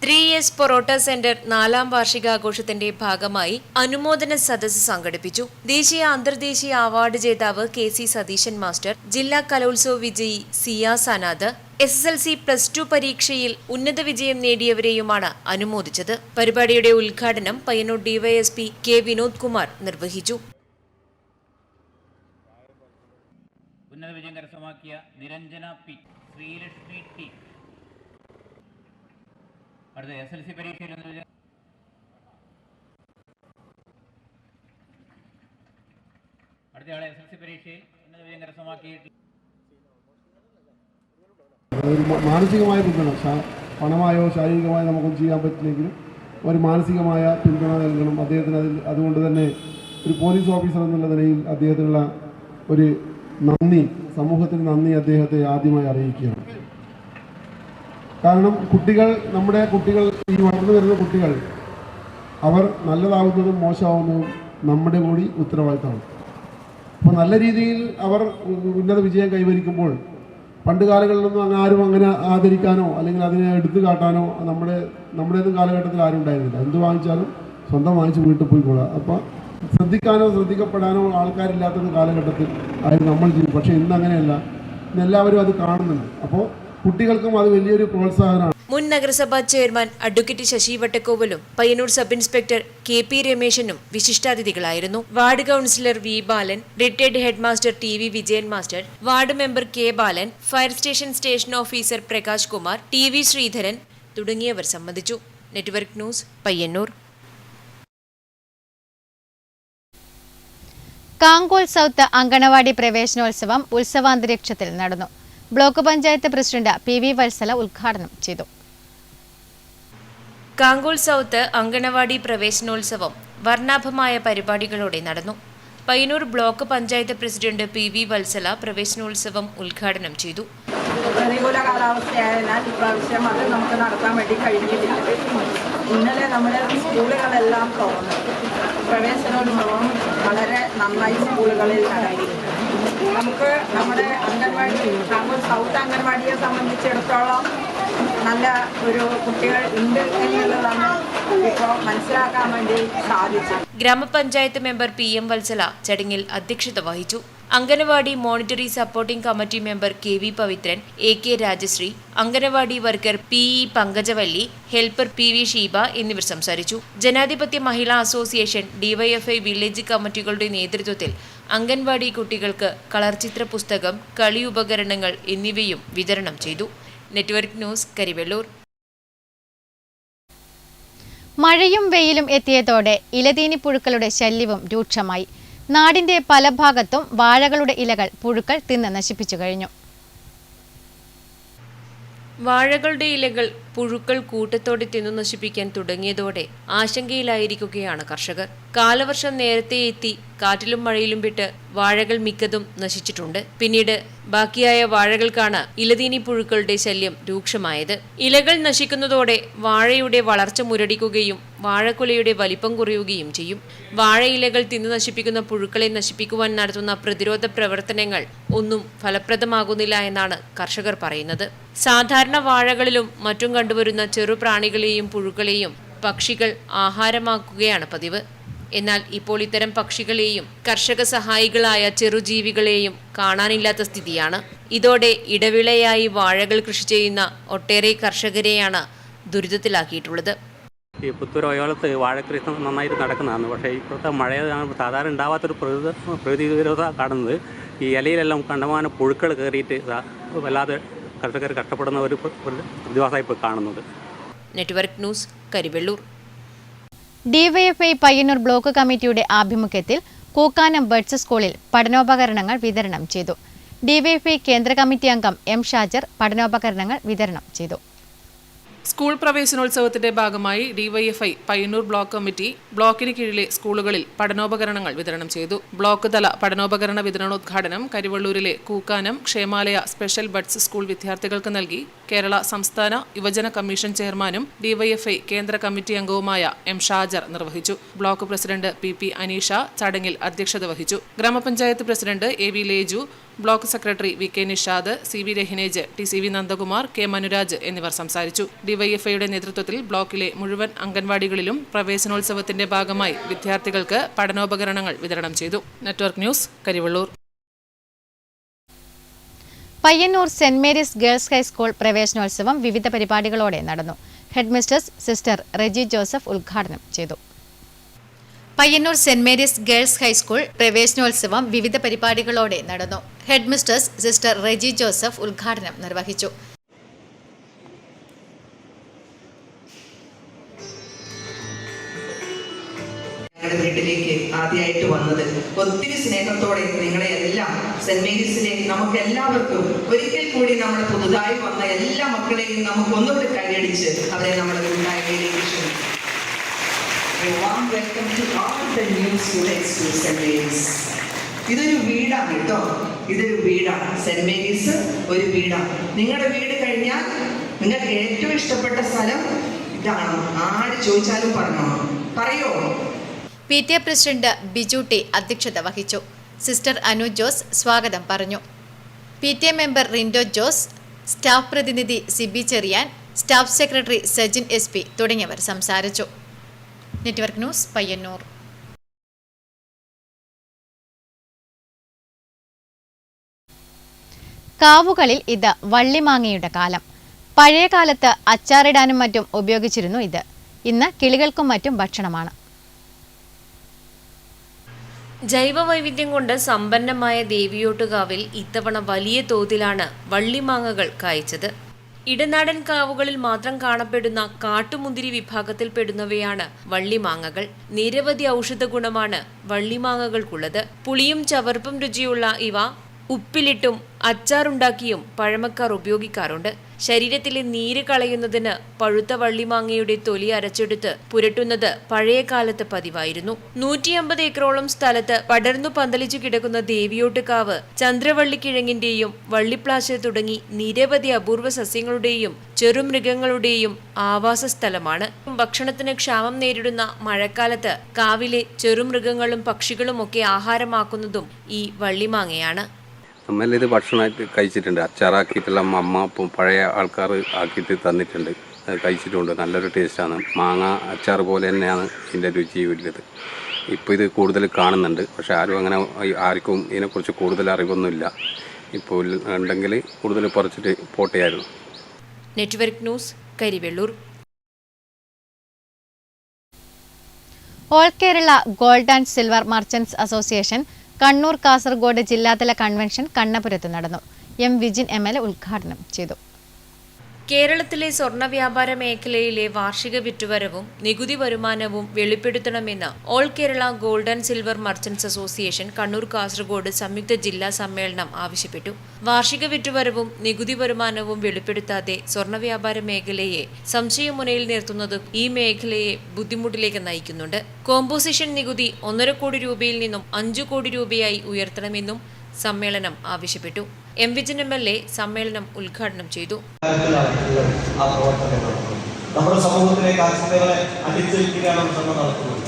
3S പൊറോട്ട സെന്റർ 4ാം വാർഷികാഘോഷത്തിന്റെ ഭാഗമായി അനുമോദന സദസ്സ് സംഘടിപ്പിച്ചു. ദേശീയ അന്തർദേശീയ അവാർഡ് ജേതാവ് KC സതീശൻ മാസ്റ്റർ, ജില്ലാ കലോത്സവ വിജയി സിയ സനാദ്, SSLC +2 പരീക്ഷയിൽ ഉന്നത വിജയം നേടിയവരെയുമാണ് അനുമോദിച്ചത്. പരിപാടിയുടെ ഉദ്ഘാടനം പയ്യന്നൂർ DYSP K വിനോദ് കുമാർ നിർവഹിച്ചു. ഉന്നത വിജയം കരസ്ഥമാക്കിയ നിരഞ്ജന P, ശ്രീലക്ഷ്മി T. അടുത്ത SSLC പരീക്ഷയിൽ അടുത്തയാളെ SSLC പരീക്ഷയിൽ ഉന്നത വിജയം കരസ്ഥമാക്കിയിട്ടുള്ള ഒരു മാനസികമായ പിന്തുണ, പണമായോ ശാരീരികമായോ നമുക്കൊന്നും ചെയ്യാൻ പറ്റില്ലെങ്കിലും ഒരു മാനസികമായ പിന്തുണ നൽകണം അദ്ദേഹത്തിന്. അതുകൊണ്ട് തന്നെ ഒരു പോലീസ് ഓഫീസർ എന്നുള്ള നിലയിൽ അദ്ദേഹത്തിനുള്ള ഒരു നന്ദി, സമൂഹത്തിന് നന്ദി അദ്ദേഹത്തെ ആദ്യമായി അറിയിക്കുകയാണ്. കാരണം നമ്മുടെ കുട്ടികൾ, ഈ വളർന്നു വരുന്ന കുട്ടികൾ, അവർ നല്ലതാവുന്നതും മോശമാവുന്നതും നമ്മുടെ കൂടി ഉത്തരവാദിത്തമാണ്. അപ്പോൾ നല്ല രീതിയിൽ അവർ ഉന്നത വിജയം കൈവരിക്കുമ്പോൾ പണ്ട് കാലങ്ങളിലൊന്നും ആരും അങ്ങനെ ആദരിക്കാനോ അല്ലെങ്കിൽ അതിനെ എടുത്തു കാട്ടാനോ നമ്മുടേതും കാലഘട്ടത്തിൽ ആരും ഉണ്ടായിരുന്നില്ല. എന്ത് വാങ്ങിച്ചാലും സ്വന്തം വാങ്ങിച്ച് വീട്ടിൽ പോയിക്കൊള്ളുക. അപ്പോൾ ശ്രദ്ധിക്കാനോ ശ്രദ്ധിക്കപ്പെടാനോ ആൾക്കാരില്ലാത്ത കാലഘട്ടത്തിൽ ആയിരുന്നു നമ്മൾ ചെയ്യും. പക്ഷേ ഇന്ന് അങ്ങനെയല്ല, ഇന്ന് എല്ലാവരും അത് കാണുന്നുണ്ട്. അപ്പോൾ കുട്ടികൾക്കും അത് വലിയൊരു പ്രോത്സാഹനമാണ്. മുൻ നഗരസഭാ ചെയർമാൻ അഡ്വക്കേറ്റ് ശശി വട്ടക്കോവലും പയ്യന്നൂർ സബ് ഇൻസ്പെക്ടർ KP രമേശനും വിശിഷ്ടാതിഥികളായിരുന്നു. Ward councillor V Balan, retired head master TV Vijayan master, ward member K Balan, fire station officer Prakash Kumar, TV Sreedharan തുടങ്ങിയവർ സംബന്ധിച്ചു. Network news, Payyannur. Kankol south anganwadi പ്രവേശനോത്സവം ഉത്സവാന്തരീക്ഷത്തിൽ നടന്നു. Block panchayat president PV Vatsala ഉദ്ഘാടനം ചെയ്തു. കാങ്കോൽ സൗത്ത് അങ്കണവാടി പ്രവേശനോത്സവം വർണ്ണാഭമായ പരിപാടികളോടെ നടന്നു. Payyannur block panchayat president PV Vatsala പ്രവേശനോത്സവം ഉദ്ഘാടനം ചെയ്തു. പ്രതികൂല കാലാവസ്ഥയായതിനാൽ ഇപ്രാവശ്യം അത് നമുക്ക് നടത്താൻ വേണ്ടി കഴിഞ്ഞിട്ടില്ല. ഇന്നലെ നമ്മുടെ സ്കൂളുകളെല്ലാം തുറന്നു. പ്രവേശനോത്സവം വളരെ നന്നായി സ്കൂളുകളിൽ നടത്തി. നമുക്ക് നമ്മുടെ അംഗൻവാടി, കാങ്കോൽ സൗത്ത് അംഗൻവാടിയെ സംബന്ധിച്ചിടത്തോളം നല്ല ഒരു കുട്ടികൾ ഉണ്ട് എന്നുള്ളതാണ് ഇപ്പോൾ മനസ്സിലാക്കാൻ വേണ്ടി സാധിച്ചു. ഗ്രാമപഞ്ചായത്ത് മെമ്പർ PM വത്സല ചടങ്ങിൽ അധ്യക്ഷത വഹിച്ചു. Anganwadi monitoring supporting committee member KV Pavithran, AK Rajasree, anganwadi worker PE Pankajavalli, helper PV Sheeba എന്നിവർ സംസാരിച്ചു. Janadhipathya Mahila association, DYFI village കമ്മിറ്റികളുടെ നേതൃത്വത്തിൽ അംഗൻവാടി കുട്ടികൾക്ക് കളർചിത്ര പുസ്തകം, കളി ഉപകരണങ്ങൾ എന്നിവയും വിതരണം ചെയ്തു. Network news, Karivellur. മഴയും വെയിലും എത്തിയതോടെ ഇലതീനി പുഴുക്കളുടെ ശല്യവും രൂക്ഷമായി. നാടിന്റെ പല ഭാഗത്തും വാഴകളുടെ ഇലകൾ പുഴുക്കൾ തിന്ന് നശിപ്പിച്ചു കഴിഞ്ഞു. വാഴകളുടെ ഇലകൾ പുഴുക്കൾ കൂട്ടത്തോടെ തിന്നു നശിപ്പിക്കാൻ തുടങ്ങിയതോടെ ആശങ്കയിലായിരിക്കുകയാണ് കർഷകർ. കാലവർഷം നേരത്തെ എത്തി കാറ്റിലും മഴയിലും വിട്ട് വാഴകൾ മിക്കതും നശിച്ചിട്ടുണ്ട്. പിന്നീട് ബാക്കിയായ വാഴകൾക്കാണ് ഇലതീനി പുഴുക്കളുടെ ശല്യം രൂക്ഷമായത്. ഇലകൾ നശിക്കുന്നതോടെ വാഴയുടെ വളർച്ച മുരടിക്കുകയും വാഴക്കുലയുടെ വലിപ്പം കുറയുകയും ചെയ്യും. വാഴയിലകൾ തിന്നു നശിപ്പിക്കുന്ന പുഴുക്കളെ നശിപ്പിക്കുവാൻ നടത്തുന്ന പ്രതിരോധ പ്രവർത്തനങ്ങൾ ഒന്നും ഫലപ്രദമാകുന്നില്ല എന്നാണ് കർഷകർ പറയുന്നത്. സാധാരണ വാഴകളിലും മറ്റും കണ്ടുവരുന്ന ചെറുപ്രാണികളെയും പുഴുക്കളെയും പക്ഷികൾ ആഹാരമാക്കുകയാണ് പതിവ്. എന്നാൽ ഇപ്പോൾ ഇത്തരം പക്ഷികളെയും കർഷക സഹായികളായ ചെറുജീവികളെയും കാണാനില്ലാത്ത സ്ഥിതിയാണ്. ഇതോടെ ഇടവിളയായി വാഴകൾ കൃഷി ചെയ്യുന്ന ഒട്ടേറെ കർഷകരെയാണ് ദുരിതത്തിലാക്കിയിട്ടുള്ളത്. ഈ പുത്തൂർ ഒയോളത്ത് വാഴക്കൃഷി നന്നായിട്ട് നടക്കുന്നതാണ്. പക്ഷേ ഇപ്പോഴത്തെ മഴ സാധാരണ ഉണ്ടാവാത്തൊരു പ്രതിരോധ കാണുന്നത് ഈ ഇലയിലെല്ലാം കണ്ടമാനം പുഴുക്കൾ കയറിയിട്ട് വല്ലാതെ കർഷകർ കഷ്ടപ്പെടുന്ന ഒരു പ്രതിഭാസമായി ഇപ്പോൾ കാണുന്നത്. Network news, Karivellur. DYFI Payyanur block കമ്മിറ്റിയുടെ ആഭിമുഖ്യത്തിൽ കൂക്കാനം ബഡ്സ് സ്കൂളിൽ പഠനോപകരണങ്ങൾ വിതരണം ചെയ്തു. DYFI കേന്ദ്ര കമ്മിറ്റി അംഗം M ഷാജർ പഠനോപകരണങ്ങൾ വിതരണം ചെയ്തു. സ്കൂൾ പ്രവേശനോത്സവത്തിന്റെ ഭാഗമായി DYFI പയ്യന്നൂർ ബ്ലോക്ക് കമ്മിറ്റി ബ്ലോക്കിന് കീഴിലെ സ്കൂളുകളിൽ പഠനോപകരണങ്ങൾ വിതരണം ചെയ്തു. ബ്ലോക്ക് തല പഠനോപകരണ വിതരണോദ്ഘാടനം കരിവള്ളൂരിലെ കൂക്കാനം ക്ഷേമാലയ സ്പെഷ്യൽ ബഡ്സ് സ്കൂൾ വിദ്യാർത്ഥികൾക്ക് നൽകി കേരള സംസ്ഥാന യുവജന കമ്മീഷൻ ചെയർമാനും DYFI കേന്ദ്ര കമ്മിറ്റി അംഗവുമായ M ഷാജർ നിർവഹിച്ചു. ബ്ലോക്ക് പ്രസിഡന്റ് PP അനീഷ ചടങ്ങിൽ അധ്യക്ഷത വഹിച്ചു. ഗ്രാമപഞ്ചായത്ത് president AV Leju, block secretary VK Nishad, CV Rahinej, TCV Nandakumar, K Manuraj എന്നിവർ സംസാരിച്ചു. DYFIയുടെ നേതൃത്വത്തിൽ ബ്ലോക്കിലെ മുഴുവൻ അംഗൻവാടികളിലും പ്രവേശനോത്സവത്തിന്റെ ഭാഗമായി വിദ്യാർത്ഥികൾക്ക് പഠനോപകരണങ്ങൾ വിതരണം ചെയ്തു. Network news, Karivellur. Payyanur saint Mary's girls high school പ്രവേശനോത്സവം വിവിധ പരിപാടികളോടെ നടന്നു. ഹെഡ്മിസ്ട്രസ് സിസ്റ്റർ റെജി ജോസഫ് ഉദ്ഘാടനം ചെയ്തു. Payyanur saint Mary's girls high school പ്രവേശനോത്സവം വിവിധ പരിപാടികളോടെ നടന്നു. ഹെഡ്മിസ്ട്രസ് സിസ്റ്റർ റെജി ജോസഫ് ഉദ്ഘാടനം നിർവഹിച്ചു. ഞങ്ങളുടെ വീട്ടിലേക്ക് ആദ്യമായിട്ട് വന്നത്. ഒത്തിരി സ്നേഹത്തോടെ നിങ്ങളെ എല്ലാം സെന്റ് മേരീസിലെ നമുക്ക് എല്ലാവർക്കും ഒരിക്കൽ കൂടി നമ്മൾ പുതുതായി വന്ന എല്ലാ മക്കളെയും നമുക്ക് ഒന്നുകൂടി കൈയടിച്ച് അവരെ നമ്മുടെ കൂട്ടായ്മയിലേക്ക് ക്ഷണിക്കും. warm welcome to all the new students to St. Mary's. ഇതൊരു വീടാണ് കേട്ടോ, ഇതൊരു വീടാണ്. സെന്റ് മേരീസ് ഒരു വീടാണ്. നിങ്ങളുടെ വീട് കഴിഞ്ഞാൽ നിങ്ങൾക്ക് ഏറ്റവും ഇഷ്ടപ്പെട്ട സ്ഥലം ഇതാണ്. ആര് ചോദിച്ചാലും പറയോ? PTA പ്രസിഡന്റ് ബിജു ടി അധ്യക്ഷത വഹിച്ചു. സിസ്റ്റർ അനു ജോസ് സ്വാഗതം പറഞ്ഞു. PTA member Rindo Jose, staff പ്രതിനിധി Sibi Cherian, staff secretary Sajin SP തുടങ്ങിയവർ സംസാരിച്ചു. Network news, Payyanur. കാവുകളിൽ ഇത് വള്ളിമാങ്ങയുടെ കാലം. പഴയ കാലത്ത് അച്ചാറിടാനും മറ്റും ഉപയോഗിച്ചിരുന്നു ഇത്. ഇന്ന് കിളികൾക്കും മറ്റും ഭക്ഷണമാണ്. ജൈവവൈവിധ്യം കൊണ്ട് സമ്പന്നമായ ദേവിയോട്ടുകാവിൽ ഇത്തവണ വലിയ തോതിലാണ് വള്ളിമാങ്ങകൾ കായ്ച്ചത്. ഇടനാടൻ കാവുകളിൽ മാത്രം കാണപ്പെടുന്ന കാട്ടുമുന്തിരി വിഭാഗത്തിൽപ്പെടുന്നവയാണ് വള്ളിമാങ്ങകൾ. നിരവധി ഔഷധ ഗുണമാണ് വള്ളിമാങ്ങകൾക്കുള്ളത്. പുളിയും ചവർപ്പും രുചിയുള്ള ഇവ ഉപ്പിലിട്ടും അച്ചാറുണ്ടാക്കിയും പഴമക്കാർ ഉപയോഗിക്കാറുണ്ട്. ശരീരത്തിലെ നീര് കളയുന്നതിന് പഴുത്ത വള്ളിമാങ്ങയുടെ തൊലി അരച്ചെടുത്ത് പുരട്ടുന്നത് പഴയ കാലത്ത് പതിവായിരുന്നു. 150 ഏക്കറോളം സ്ഥലത്ത് പടർന്നു പന്തലിച്ചു കിടക്കുന്ന ദേവിയോട്ടുകാവ് ചന്ദ്രവള്ളിക്കിഴങ്ങിന്റെയും വള്ളിപ്ലാശ തുടങ്ങി നിരവധി അപൂർവ സസ്യങ്ങളുടെയും ചെറുമൃഗങ്ങളുടെയും ആവാസ സ്ഥലമാണ്. ഭക്ഷണത്തിന് ക്ഷാമം നേരിടുന്ന മഴക്കാലത്ത് കാവിലെ ചെറുമൃഗങ്ങളും പക്ഷികളുമൊക്കെ ആഹാരമാക്കുന്നതും ഈ വള്ളിമാങ്ങയാണ്. നമ്മളിത് ഭക്ഷണമായിട്ട് കഴിച്ചിട്ടുണ്ട്. അച്ചാറാക്കിയിട്ടുള്ള അമ്മ ഇപ്പം പഴയ ആൾക്കാർ ആക്കിയിട്ട് തന്നിട്ടുണ്ട്. അത് കഴിച്ചിട്ടുണ്ട്. നല്ലൊരു ടേസ്റ്റാണ്. മാങ്ങ അച്ചാർ പോലെ തന്നെയാണ് ഇതിൻ്റെ രുചി വരുന്നത്. ഇപ്പോൾ ഇത് കൂടുതൽ കാണുന്നുണ്ട്. പക്ഷേ ആർക്കും ഇതിനെക്കുറിച്ച് കൂടുതൽ അറിവൊന്നുമില്ല. ഇപ്പോൾ ഉണ്ടെങ്കിൽ കൂടുതൽ പറിച്ചിട്ട് പോട്ടെയായിരുന്നു. Network news, Karivellur. All Kerala gold and silver merchants association Kannur Kasaragod ജില്ലാതല കൺവെൻഷൻ കണ്ണപുരത്ത് നടന്നു. എം വിജിൻ MLA ഉദ്ഘാടനം ചെയ്തു. കേരളത്തിലെ സ്വർണ്ണ വ്യാപാര മേഖലയിലെ വാർഷിക വിറ്റുവരവും നികുതി വരുമാനവും വെളിപ്പെടുത്തണമെന്ന് all Kerala gold and silver merchants association Kannur Kasaragod സംയുക്ത ജില്ലാ സമ്മേളനം ആവശ്യപ്പെട്ടു. വാർഷിക വിറ്റുവരവും നികുതി വരുമാനവും വെളിപ്പെടുത്താതെ സ്വർണ്ണ വ്യാപാര മേഖലയെ സംശയമുനയിൽ നിർത്തുന്നത് ഈ മേഖലയെ ബുദ്ധിമുട്ടിലേക്ക് നയിക്കുന്നുണ്ട്. കോമ്പോസിഷൻ നികുതി 1.5 കോടി രൂപയിൽ നിന്നും 5 കോടി രൂപയായി ഉയർത്തണമെന്നും സമ്മേളനം ആവശ്യപ്പെട്ടു. എം വിജിൻ MLA സമ്മേളനം ഉദ്ഘാടനം ചെയ്തു. നമ്മുടെ സമൂഹത്തിലേക്ക് ആ ചിന്തകളെ അടിച്ചേൽപ്പിക്കാനുള്ള ശ്രമം നടത്തുന്നത്.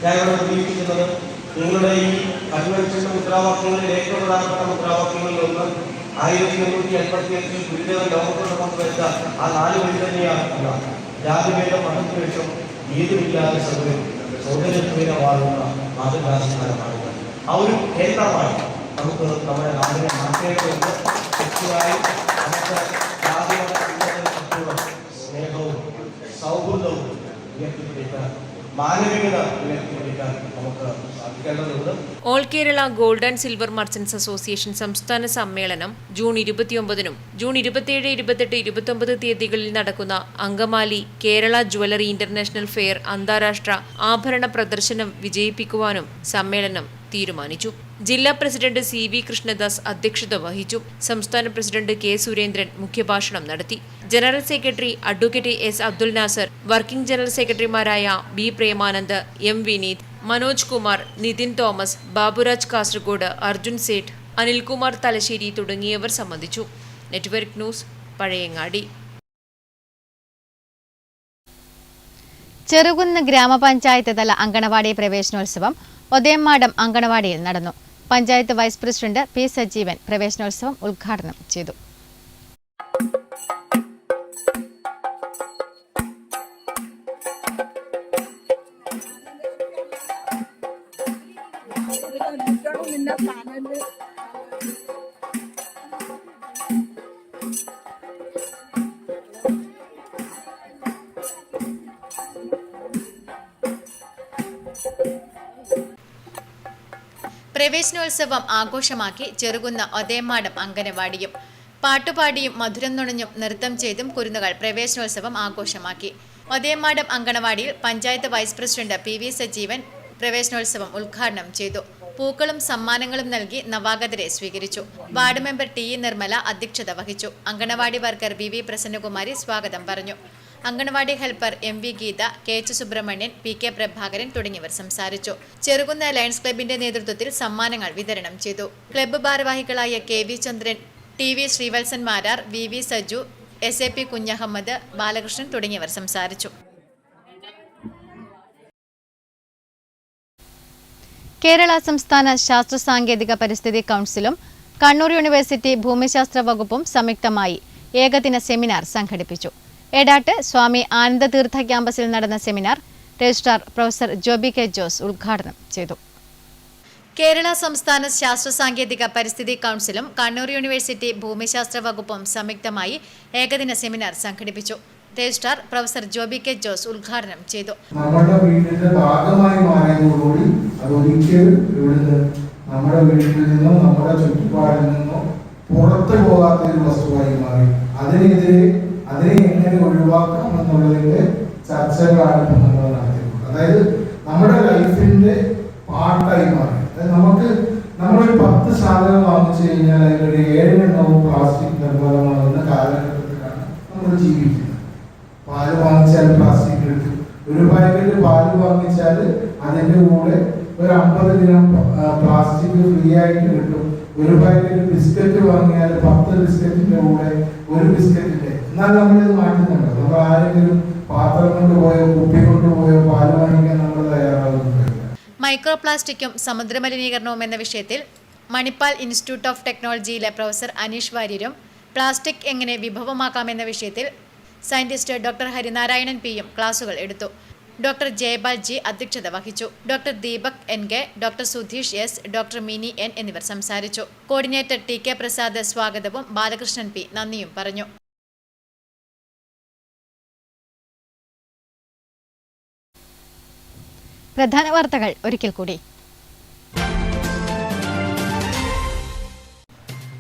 ഞാനിവിടെ പ്രതീക്ഷിക്കുന്നത് നിങ്ങളുടെ ഈ കൺവെൻഷന്റെ മുദ്രാവാക്യങ്ങളിൽ ഏറ്റവും പ്രധാനപ്പെട്ട മുദ്രാവാക്യങ്ങളിൽ ഒന്ന് 1885 ഗുരുദേവൻ ലോകത്തോട് കൊണ്ടുവച്ച ആ 4 വഴി തന്നെയാണ്. ജാതിഭേദം മതദ്വേഷം ഏതുമില്ലാതെ സൗകര്യത്തിന് വാഴുന്ന മാതൃകാസ്ഥാനമാണ്. ആ ഒരു കേന്ദ്രമായി നമുക്ക് നമ്മുടെ നാടിനെ മാറ്റേണ്ടതുണ്ട്. തീർച്ചയായും നമുക്ക് ജാതിമത സ്നേഹവും സൗഹൃദവും ഉയർത്തിപ്പിടിക്കാൻ, മാനവികത ഉയർത്തിപ്പിടിക്കാൻ നമുക്ക് സാധിക്കേണ്ടതുണ്ട്. All Kerala gold and silver merchants association സംസ്ഥാന സമ്മേളനം ജൂൺ 29-നും ജൂൺ 27, 28, 29 തീയതികളിൽ നടക്കുന്ന Angamaly Kerala jewellery international fair അന്താരാഷ്ട്ര ആഭരണ പ്രദർശനം വിജയിപ്പിക്കുവാനും സമ്മേളനം തീരുമാനിച്ചു. ജില്ലാ പ്രസിഡന്റ് CV കൃഷ്ണദാസ് അധ്യക്ഷത വഹിച്ചു. സംസ്ഥാന പ്രസിഡന്റ് K സുരേന്ദ്രൻ മുഖ്യഭാഷണം നടത്തി. General secretary advocate S Abdul Nasar, working general സെക്രട്ടറിമാരായ B Premanand, M Vineeth, Manoj Kumar, Nithin Thomas, Baburaj Kasaragod, Arjun Sait, Anilkumar Thalassery തുടങ്ങിയവർ സംബന്ധിച്ചു. Network news, Pazhayangadi. ചെറുകുന്ന് ഗ്രാമപഞ്ചായത്ത് തല അങ്കണവാടി പ്രവേശനോത്സവം ഒതേമാടം അങ്കണവാടിയിൽ നടന്നു. Panchayat vice president P Sajeevan പ്രവേശനോത്സവം ഉദ്ഘാടനം ചെയ്തു. പ്രവേശനോത്സവം ആഘോഷമാക്കി ചെറുകുന്ന ഒതേമാടം അങ്കനവാടിയും. പാട്ടുപാടിയും മധുരം നുണഞ്ഞും നൃത്തം ചെയ്തും കുരുന്നുകൾ പ്രവേശനോത്സവം ആഘോഷമാക്കി. ഒതേമാടം അങ്കണവാടിയിൽ panchayat vice president PV Sajeevan, പ്രവേശനോത്സവം ഉദ്ഘാടനം ചെയ്തു. പൂക്കളും സമ്മാനങ്ങളും നൽകി നവാഗതരെ സ്വീകരിച്ചു. വാർഡ് മെമ്പർ ടി നിർമ്മല അധ്യക്ഷത വഹിച്ചു. അങ്കണവാടി വർക്കർ വി പ്രസന്നകുമാരി സ്വാഗതം പറഞ്ഞു. Anganwadi helper MV Geetha, KH Subramanian, PK Prabhakaran തുടങ്ങിയവർ സംസാരിച്ചു. ചെറുകുന്ന ലയൺസ് ക്ലബിന്റെ നേതൃത്വത്തിൽ സമ്മാനങ്ങൾ വിതരണം ചെയ്തു. ക്ലബ്ബ് ഭാരവാഹികളായ KV ചന്ദ്രൻ, TV Sreevalsan Marar, VV Saju, SAP Kunjahammed, Balakrishnan തുടങ്ങിയവർ സംസാരിച്ചു. കേരള സംസ്ഥാന ശാസ്ത്ര സാങ്കേതിക പരിസ്ഥിതി കൗൺസിലും കണ്ണൂർ യൂണിവേഴ്സിറ്റി ഭൂമിശാസ്ത്ര വകുപ്പും സംയുക്തമായി ഏകദിന സെമിനാർ സംഘടിപ്പിച്ചു. എടാട്ട് സ്വാമി ആനന്ദതീർത്ഥ ക്യാമ്പസിൽ നടന്ന seminar registrar professor Joby K. Jose ഉദ്ഘാടനം ചെയ്തു. കേരള സംസ്ഥാന ശാസ്ത്ര സാങ്കേതിക പരിസ്ഥിതി കൗൺസിലും കണ്ണൂർ യൂണിവേഴ്സിറ്റി ഭൂമിശാസ്ത്ര വകുപ്പും സംയുക്തമായി ഏകദിന സെമിനാർ സംഘടിപ്പിച്ചു. Registrar professor Joby K. Jose ഉദ്ഘാടനം ചെയ്തു. നമ്മുടെ വീടിന്റെ ഭാഗമായി മാറിയതോടുകൂടി അതൊരിക്കലും ഇവിടുന്ന് നമ്മുടെ വീട്ടിൽ നിന്നോ നമ്മുടെ ചുറ്റുപാടിൽ നിന്നോ പുറത്തു പോകാത്ത ഒരു വസ്തുവായി മാറി. അതിനെ എങ്ങനെ ഒഴിവാക്കാമെന്നുള്ളതിന്റെ ചർച്ചകളാണ് ഇപ്പം നമ്മൾ നടത്തിയിട്ടുള്ളത്. അതായത് നമ്മുടെ ലൈഫിന്റെ പാർട്ടായി മാറി. അതായത് നമ്മളൊരു 10 സാധനം വാങ്ങിച്ചു കഴിഞ്ഞാൽ അതിലൊരു 7 എണ്ണവും പ്ലാസ്റ്റിക് നിർമ്മാണമാകുന്ന കാലഘട്ടത്തിലാണ് നമ്മൾ ജീവിക്കുന്നത്. പാല് വാങ്ങിച്ചാൽ പ്ലാസ്റ്റിക് കിട്ടും. ഒരു പാക്കറ്റ് പാല് വാങ്ങിച്ചാൽ അതിൻ്റെ കൂടെ ഒരു 50 gram പ്ലാസ്റ്റിക് ഫ്രീ ആയിട്ട് കിട്ടും. ഒരു പാക്കറ്റ് ബിസ്ക്കറ്റ് വാങ്ങിയാൽ 10 ബിസ്ക്കറ്റിന്റെ കൂടെ ഒരു ബിസ്ക്കറ്റിന്റെ. എന്നാൽ നമ്മളിത് മാറ്റുന്നുണ്ടോ? നമ്മൾ ആരെങ്കിലും പാത്രം കൊണ്ടുപോയോ കുപ്പി കൊണ്ടുപോയോ പാല് വാങ്ങിക്കാൻ നമ്മൾ തയ്യാറാകുന്നുണ്ട്. മൈക്രോ പ്ലാസ്റ്റിക്കും സമുദ്രമലിനീകരണവും എന്ന വിഷയത്തിൽ മണിപ്പാൽ ഇൻസ്റ്റിറ്റ്യൂട്ട് ഓഫ് ടെക്നോളജിയിലെ പ്രൊഫസർ അനീഷ് വാര്യരും പ്ലാസ്റ്റിക് എങ്ങനെ വിഭവമാക്കാമെന്ന വിഷയത്തിൽ സയന്റിസ്റ്റ് ഡോക്ടർ ഹരിനാരായണൻ P.യും ക്ലാസുകൾ എടുത്തു. Doctor Jayapal G. അധ്യക്ഷത വഹിച്ചു. Doctor Deepak NK, doctor Sudheesh S, doctor Mini N എന്നിവർ സംസാരിച്ചു. കോർഡിനേറ്റർ TK പ്രസാദ് സ്വാഗതവും ബാലകൃഷ്ണൻ P. നന്ദിയും പറഞ്ഞു. പ്രധാന വാർത്തകൾ ഒരിക്കൽ കൂടി.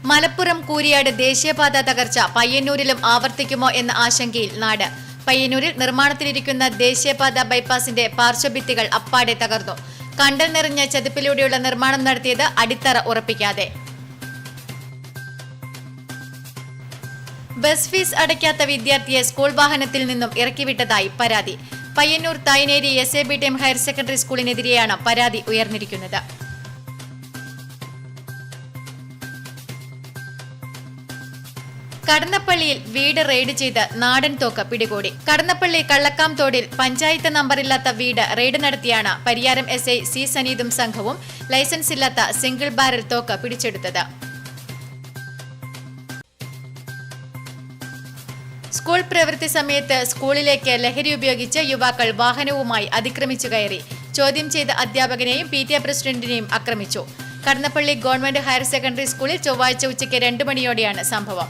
മലപ്പുറം കൂരിയാട് ദേശീയപാത തകർച്ച പയ്യന്നൂരിലും ആവർത്തിക്കുമോ എന്ന ആശങ്കയിൽ നാട്. പയ്യന്നൂരിൽ നിർമ്മാണത്തിലിരിക്കുന്ന ദേശീയപാത ബൈപ്പാസിന്റെ പാർശ്വഭിത്തികൾ അപ്പാടെ തകർന്നു. കണ്ടൽ നിറഞ്ഞ ചതുപ്പിലൂടെയുള്ള നിർമ്മാണം നടത്തിയത് അടിത്തറ ഉറപ്പിക്കാതെ. ബസ് ഫീസ് അടയ്ക്കാത്ത വിദ്യാർത്ഥിയെ സ്കൂൾ വാഹനത്തിൽ നിന്നും ഇറക്കിവിട്ടതായി പരാതി. Payyannur Thayineri SABTM higher secondary സ്കൂളിനെതിരെയാണ് പരാതി ഉയർന്നിരിക്കുന്നത്. കടന്നപ്പള്ളിയിൽ വീട് റെയ്ഡ് ചെയ്ത് നാടൻ തോക്ക് പിടികൂടി. കടന്നപ്പള്ളി കള്ളക്കാം തോടിൽ പഞ്ചായത്ത് നമ്പറില്ലാത്ത വീട് റെയ്ഡ് നടത്തിയാണ് പരിയാരം SI C. സനീതും സംഘവും ലൈസൻസ് ഇല്ലാത്ത സിംഗിൾ ബാരൽ തോക്ക് പിടിച്ചെടുത്തത്. സ്കൂൾ പ്രവൃത്തി സമയത്ത് സ്കൂളിലേക്ക് ലഹരി ഉപയോഗിച്ച് യുവാക്കൾ വാഹനവുമായി അതിക്രമിച്ചു കയറി. ചോദ്യം ചെയ്ത അധ്യാപകനെയും PTA പ്രസിഡന്റിനെയും ആക്രമിച്ചു. കടന്നപ്പള്ളി ഗവൺമെന്റ് ഹയർ സെക്കൻഡറി സ്കൂളിൽ ചൊവ്വാഴ്ച ഉച്ചയ്ക്ക് 2 മണിയോടെയാണ് സംഭവം.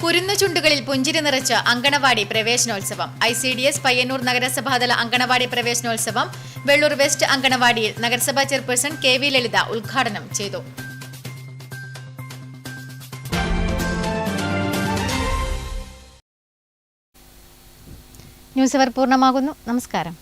കുരുന്നു ചുണ്ടുകളിൽ പുഞ്ചിരി നിറച്ച് അങ്കണവാടി പ്രവേശനോത്സവം. ICDS പയ്യന്നൂർ നഗരസഭാതല അങ്കണവാടി പ്രവേശനോത്സവം വെള്ളൂർ വെസ്റ്റ് അങ്കണവാടിയിൽ നഗരസഭാ ചെയർപേഴ്സൺ KV ലളിത ഉദ്ഘാടനം ചെയ്തു. ന്യൂസ് അവർ പൂർണ്ണമാകുന്നു. നമസ്കാരം.